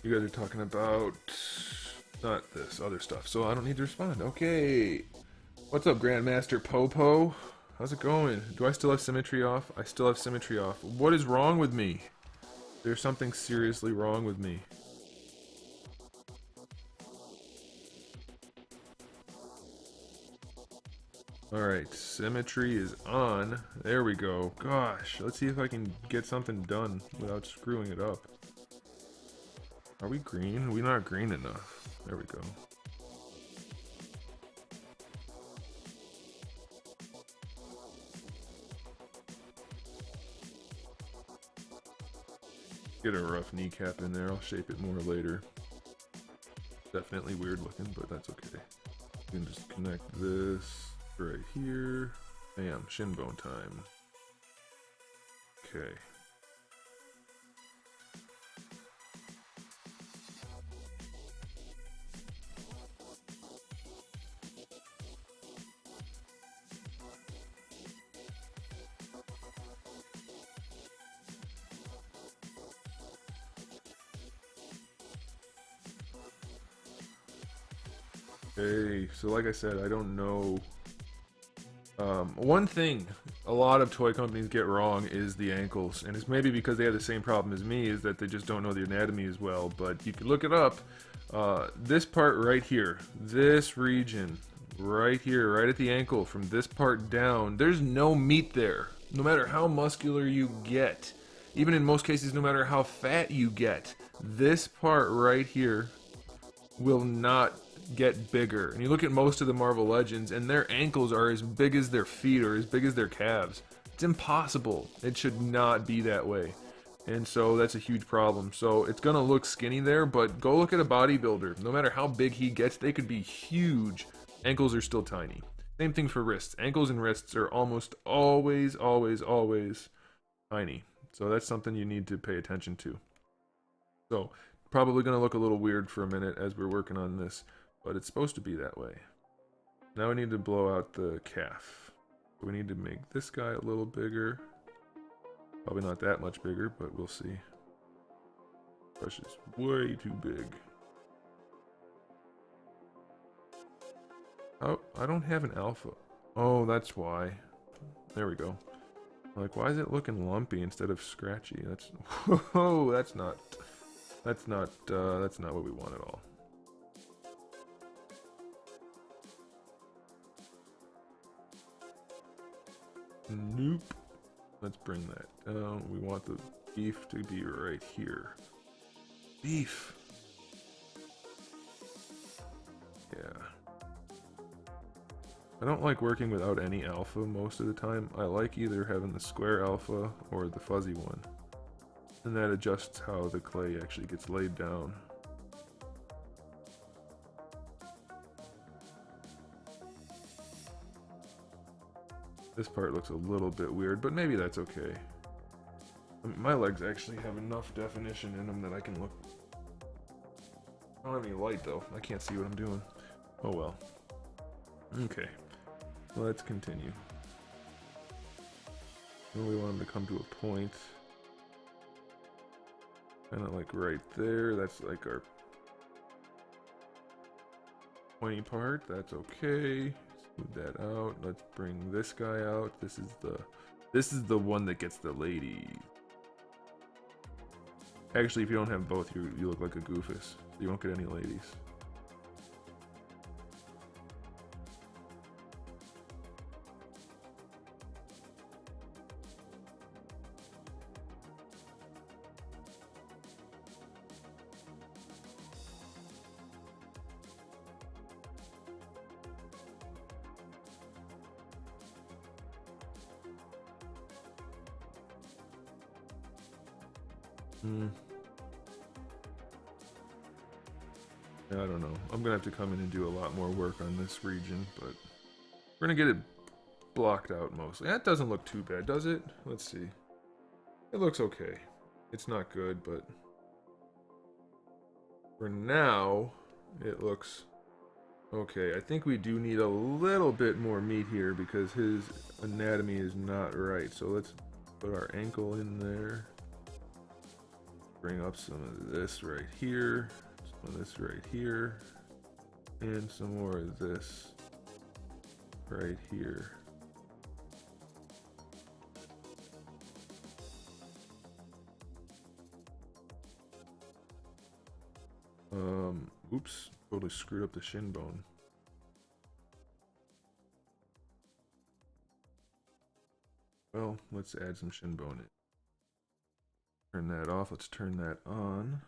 A: You guys are talking about not this, other stuff, so I don't need to respond. Okay. What's up, Grandmaster Popo? How's it going? Do I still have symmetry off? I still have symmetry off. What is wrong with me? There's something seriously wrong with me. Alright, symmetry is on. There we go. Gosh, let's see if I can get something done without screwing it up. Are we green? We're not green enough. There we go. Get a rough kneecap in there. I'll shape it more later. Definitely weird looking, but that's okay. You can just connect this right here. Bam, shin bone time. Okay. Okay, so like I said, I don't know. One thing a lot of toy companies get wrong is the ankles, and it's maybe because they have the same problem as me, is that they just don't know the anatomy as well, but you can look it up. This part right here, this region, right here, right at the ankle, from this part down, there's no meat there, no matter how muscular you get. Even in most cases, no matter how fat you get, this part right here will not get bigger. And you look at most of the Marvel Legends, and their ankles are as big as their feet or as big as their calves. It's impossible. It should not be that way. And so that's a huge problem. So it's gonna look skinny there, but go look at a bodybuilder. No matter how big he gets, they could be huge. Ankles are still tiny. Same thing for wrists. Ankles and wrists are almost always tiny. So that's something you need to pay attention to. So probably gonna look a little weird for a minute as we're working on this, but it's supposed to be that way. Now we need to blow out the calf. We need to make this guy a little bigger. Probably not that much bigger, but we'll see. Brush is way too big. Oh, I don't have an alpha. Oh, that's why. There we go. Like, why is it looking lumpy instead of scratchy? That's whoa, that's not what we want at all. Nope. Let's bring that down. We want the beef to be right here. Beef. Yeah. I don't like working without any alpha most of the time. I like either having the square alpha or the fuzzy one. And that adjusts how the clay actually gets laid down. This part looks a little bit weird, but maybe that's okay. I mean, my legs actually have enough definition in them that I can look. I don't have any light though. I can't see what I'm doing. Oh well. Okay. Let's continue. Then we want them to come to a point. Kind of like right there. That's like our pointy part. That's okay. Smooth that out. Let's bring this guy out. This is the one that gets the lady. Actually, if you don't have both, you look like a goofus. You won't get any ladies. I don't know. I'm gonna have to come in and do a lot more work on this region, but we're gonna get it blocked out mostly. That doesn't look too bad, does it? Let's see. It looks okay. It's not good, but for now, it looks okay. I think we do need a little bit more meat here because his anatomy is not right. So let's put our ankle in there. Bring up some of this right here. This right here, and some more of this right here. Oops, totally screwed up the shin bone. Well, let's add some shin bone in. Turn that off. Let's turn that on.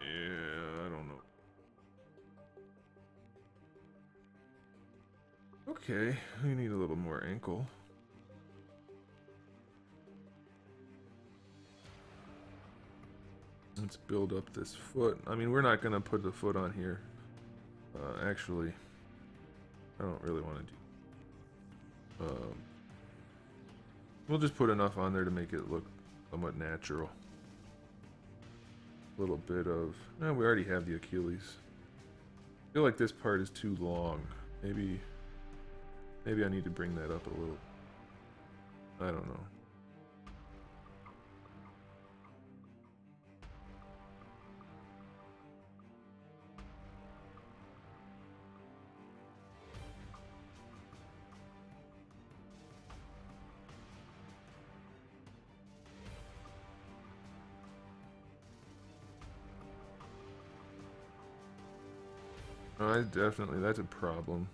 A: Yeah, I don't know. Okay, we need a little more ankle. Let's build up this foot. I mean, we're not going to put the foot on here. Actually, I don't really want to do... we'll just put enough on there to make it look somewhat natural. A little bit of... we already have the Achilles. I feel like this part is too long. Maybe I need to bring that up a little. I don't know. Definitely, that's a problem.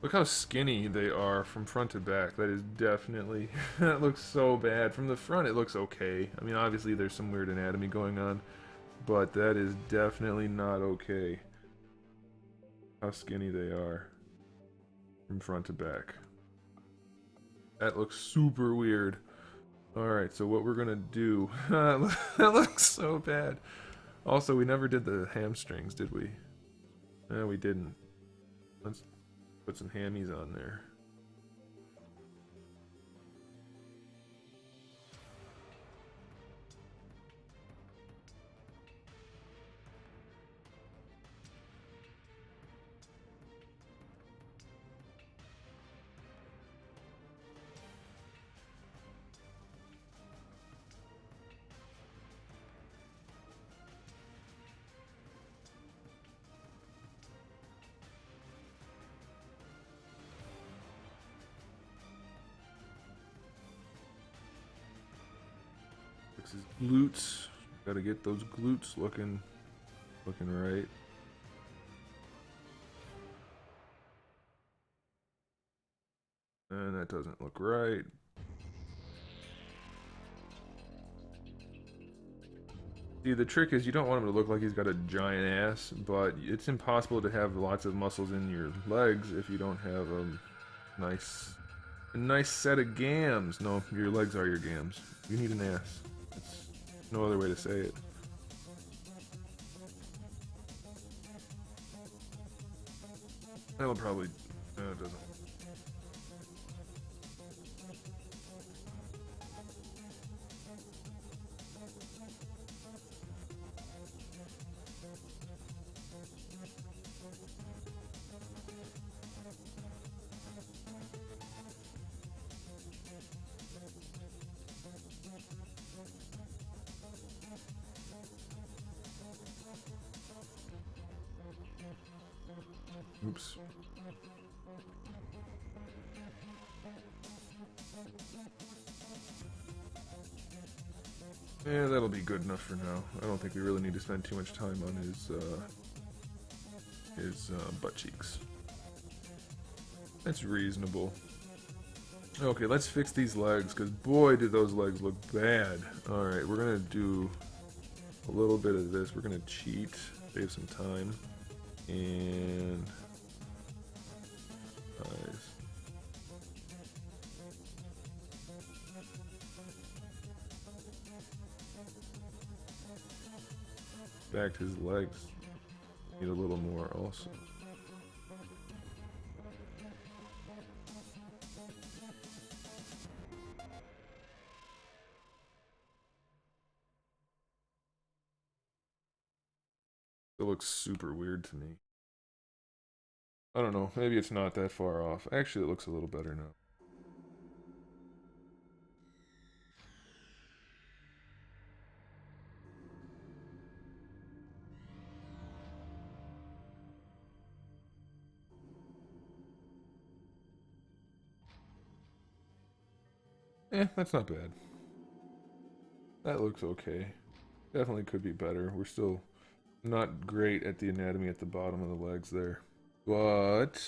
A: Look how skinny they are from front to back. That is definitely, that looks so bad. From the front, it looks okay. I mean, obviously there's some weird anatomy going on, but that is definitely not okay. How skinny they are from front to back. That looks super weird. Alright, so what we're gonna do... that looks so bad. Also, we never did the hamstrings, did we? No, we didn't. Let's put some hammies on there. His glutes. Gotta get those glutes looking right. And that doesn't look right. See, the trick is you don't want him to look like he's got a giant ass, but it's impossible to have lots of muscles in your legs if you don't have a nice set of gams. No, your legs are your gams. You need an ass. It's no other way to say it. That'll probably... no, it doesn't. Oops. Yeah, that'll be good enough for now. I don't think we really need to spend too much time on his butt cheeks. That's reasonable. Okay, let's fix these legs, because boy, did those legs look bad. Alright, we're going to do a little bit of this. We're going to cheat, save some time, and... eyes. In fact, his legs need a little more also. It looks super weird to me. I don't know, maybe it's not that far off. Actually, it looks a little better now. That's not bad. That looks okay. Definitely could be better. We're still not great at the anatomy at the bottom of the legs there. But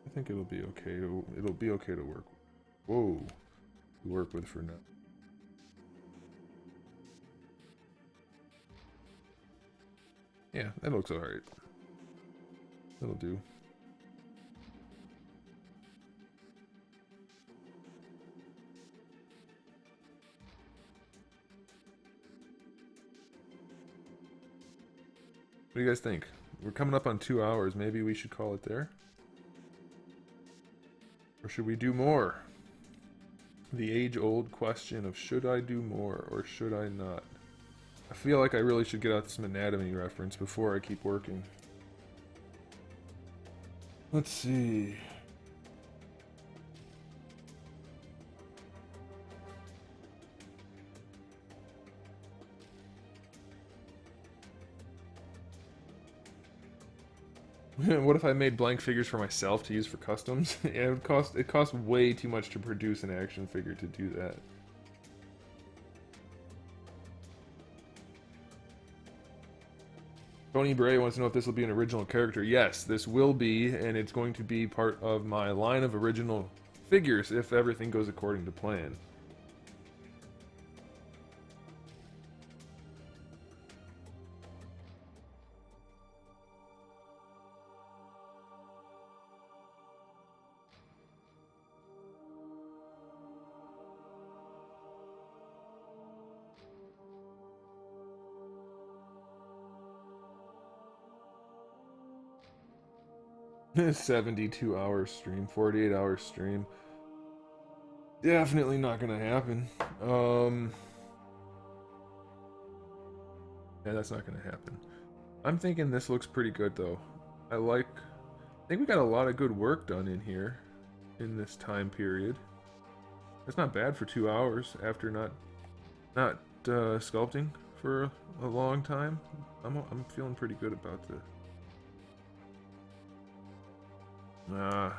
A: I think it'll be okay. It'll be okay to work with. Whoa. To work with for now. Yeah, that looks alright. That'll do. What do you guys think? We're coming up on 2 hours. Maybe we should call it there? Or should we do more? The age-old question of should I do more or should I not? I feel like I really should get out some anatomy reference before I keep working. Let's see. What if I made blank figures for myself to use for customs? Yeah, it costs way too much to produce an action figure to do that. Tony Bray wants to know if this will be an original character. Yes, this will be, and it's going to be part of my line of original figures if everything goes according to plan. A 72-hour stream, 48-hour stream. Definitely not gonna happen. Yeah, that's not gonna happen. I'm thinking this looks pretty good though. I think we got a lot of good work done in here in this time period. That's not bad for 2 hours after not sculpting for a long time. I'm feeling pretty good about this. I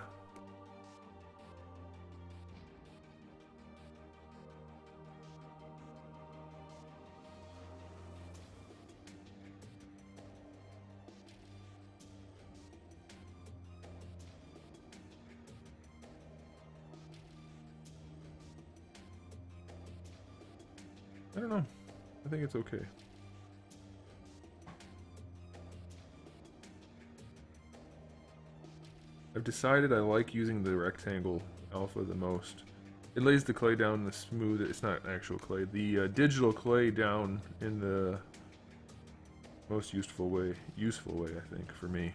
A: don't know. I think it's okay. I've decided I like using the rectangle alpha the most. It lays the clay down in the smooth, it's not actual clay, the digital clay down in the most useful way, I think, for me.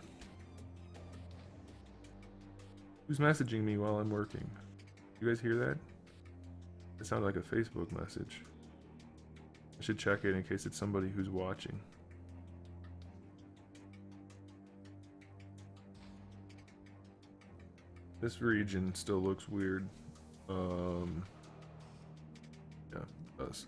A: Who's messaging me while I'm working? You guys hear that? It sounds like a Facebook message. I should check it in case it's somebody who's watching. This region still looks weird. Yeah, it does.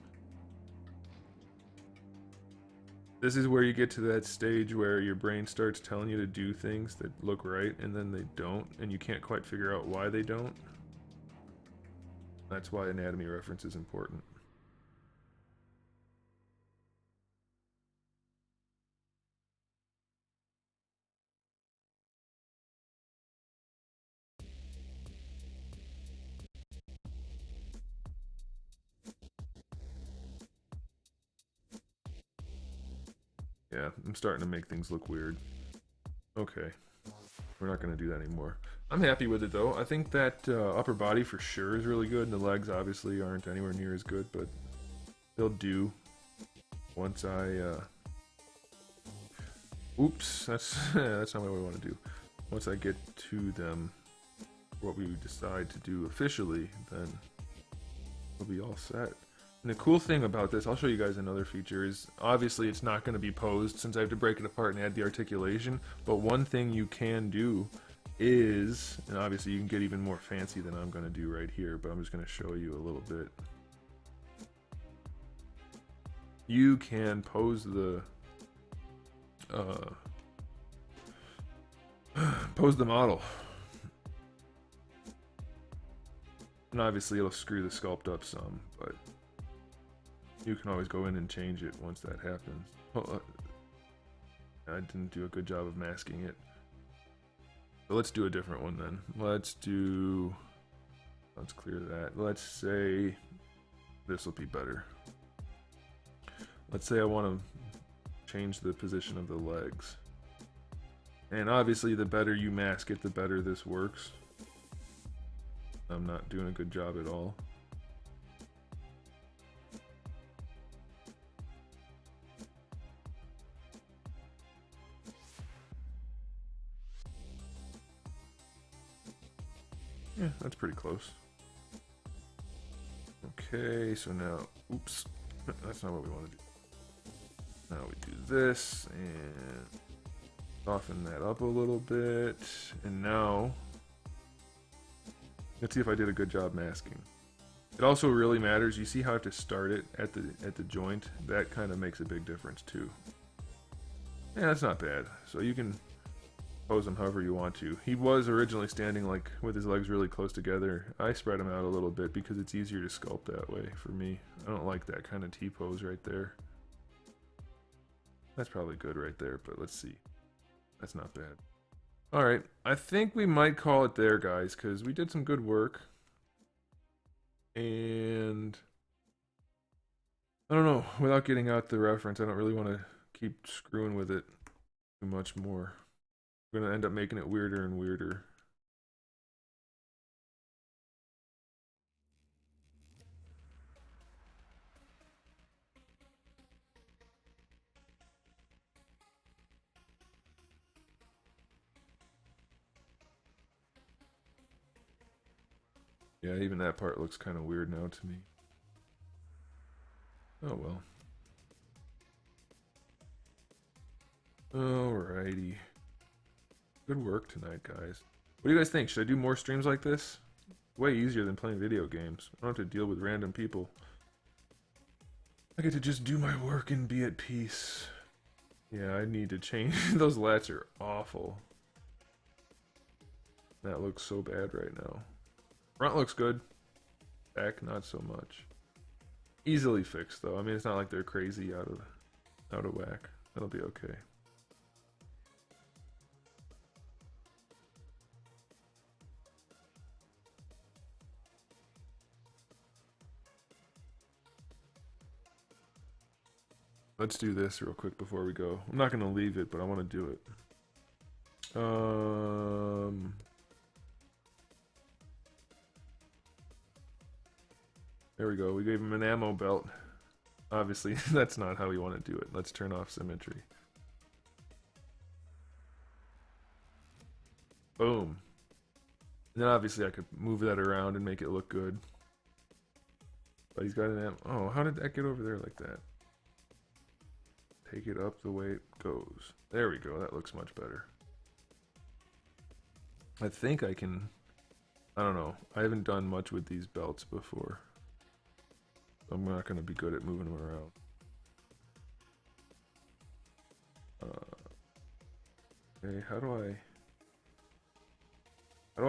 A: This is where you get to that stage where your brain starts telling you to do things that look right and then they don't, and you can't quite figure out why they don't. That's why anatomy reference is important. Yeah, I'm starting to make things look weird. Okay. We're not going to do that anymore. I'm happy with it, though. I think that upper body for sure is really good, and the legs obviously aren't anywhere near as good, but they'll do once I... Oops, that's not what we want to do. Once I get to them, what we decide to do officially, then we'll be all set. And the cool thing about this, I'll show you guys another feature, is obviously it's not going to be posed since I have to break it apart and add the articulation, but one thing you can do is, and obviously you can get even more fancy than I'm going to do right here, but I'm just going to show you a little bit. You can pose the model. And obviously it'll screw the sculpt up some, but you can always go in and change it once that happens. Oh, I didn't do a good job of masking it. So let's do a different one then. Let's clear that. Let's say this will be better. Let's say I want to change the position of the legs. And obviously the better you mask it, the better this works. I'm not doing a good job at all. Yeah, that's pretty close. Okay, so now, oops, that's not what we want to do. Now we do this and soften that up a little bit. And now, let's see if I did a good job masking. It also really matters. You see how I have to start it at the joint? That kind of makes a big difference too. Yeah, that's not bad. So you can pose him however you want to. He was originally standing like with his legs really close together. I spread him out a little bit because it's easier to sculpt that way for me. I don't like that kind of T-pose right there. That's probably good right there, but let's see. That's not bad. Alright, I think we might call it there, guys, because we did some good work. And I don't know, without getting out the reference, I don't really want to keep screwing with it too much more. We're going to end up making it weirder and weirder. Yeah, even that part looks kind of weird now to me. Oh well. Alrighty. Good work tonight, guys. What do you guys think? Should I do more streams like this? Way easier than playing video games. I don't have to deal with random people. I get to just do my work and be at peace. Yeah, I need to change. Those lats are awful. That looks so bad right now. Front looks good. Back, not so much. Easily fixed, though. I mean, it's not like they're crazy out of whack. That'll be okay. Let's do this real quick before we go. I'm not going to leave it, but I want to do it. There we go. We gave him an ammo belt. Obviously, that's not how we want to do it. Let's turn off symmetry. Boom. And then obviously I could move that around and make it look good. But he's got an ammo. Oh, how did that get over there like that? Take it up the way it goes. There we go. That looks much better. I think I can... I don't know. I haven't done much with these belts before. I'm not going to be good at moving them around. Okay, how do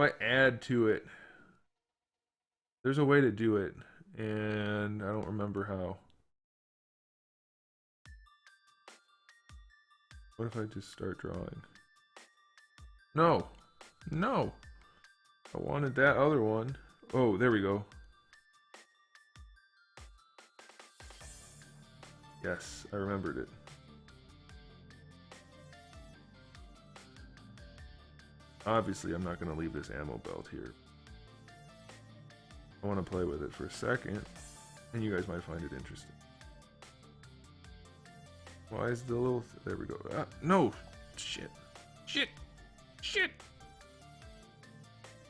A: I add to it? There's a way to do it, and I don't remember how. What if I just start drawing? No! No! I wanted that other one. Oh, there we go. Yes, I remembered it. Obviously, I'm not going to leave this ammo belt here. I want to play with it for a second, and you guys might find it interesting. Why is the little... there we go. Ah, no! Shit. Shit! Shit!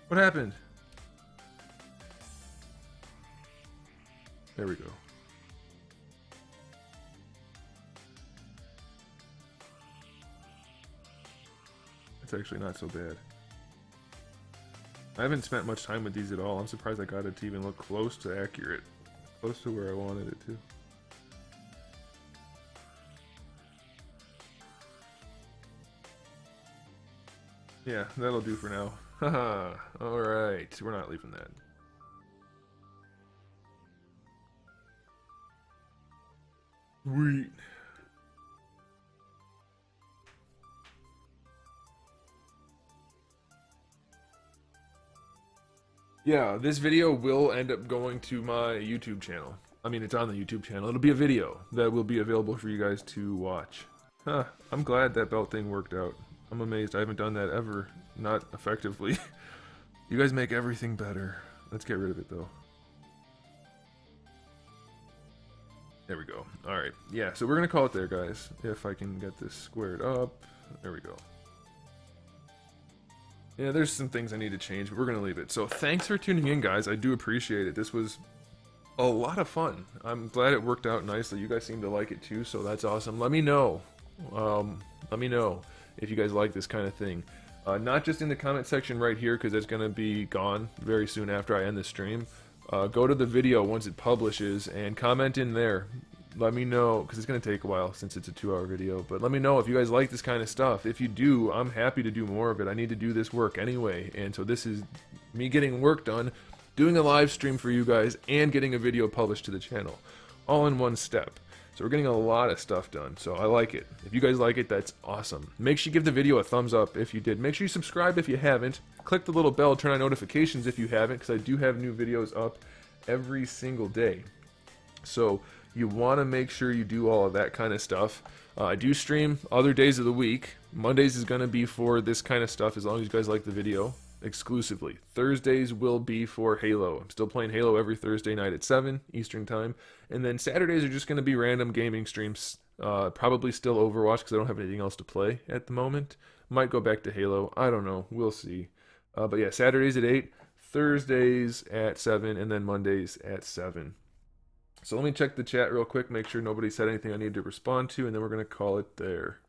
A: What happened? There we go. It's actually not so bad. I haven't spent much time with these at all. I'm surprised I got it to even look close to accurate. Close to where I wanted it to. Yeah, that'll do for now. Haha, alright. We're not leaving that. Sweet. Yeah, this video will end up going to my YouTube channel. I mean, it's on the YouTube channel. It'll be a video that will be available for you guys to watch. Huh, I'm glad that belt thing worked out. I'm amazed. I haven't done that ever. Not effectively. You guys make everything better. Let's get rid of it, though. There we go. Alright, yeah, so we're going to call it there, guys. If I can get this squared up. There we go. Yeah, there's some things I need to change, but we're going to leave it. So thanks for tuning in, guys. I do appreciate it. This was a lot of fun. I'm glad it worked out nicely. You guys seem to like it, too, so that's awesome. Let me know. Let me know if you guys like this kind of thing. Not just in the comment section right here, because it's going to be gone very soon after I end the stream. Go to the video once it publishes and comment in there. Let me know, because it's going to take a while since it's a 2-hour video, but let me know if you guys like this kind of stuff. If you do, I'm happy to do more of it. I need to do this work anyway, and so this is me getting work done, doing a live stream for you guys, and getting a video published to the channel, all in one step. So we're getting a lot of stuff done, so I like it. If you guys like it, that's awesome. Make sure you give the video a thumbs up if you did. Make sure you subscribe if you haven't. Click the little bell, turn on notifications if you haven't, because I do have new videos up every single day. So you want to make sure you do all of that kind of stuff. I do stream other days of the week. Mondays is going to be for this kind of stuff, as long as you guys like the video, exclusively. Thursdays will be for Halo. I'm still playing Halo every Thursday night at 7 Eastern Time. And then Saturdays are just going to be random gaming streams. Probably still Overwatch, because I don't have anything else to play at the moment. Might go back to Halo. I don't know. We'll see. But yeah, Saturdays at 8, Thursdays at 7, and then Mondays at 7. So let me check the chat real quick, make sure nobody said anything I need to respond to, and then we're going to call it there.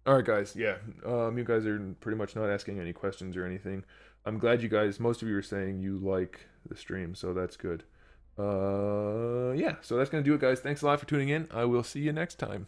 A: Alright guys, yeah, you guys are pretty much not asking any questions or anything. I'm glad you guys, most of you are saying you like the stream, so that's good. Yeah, so that's going to do it, guys. Thanks a lot for tuning in. I will see you next time.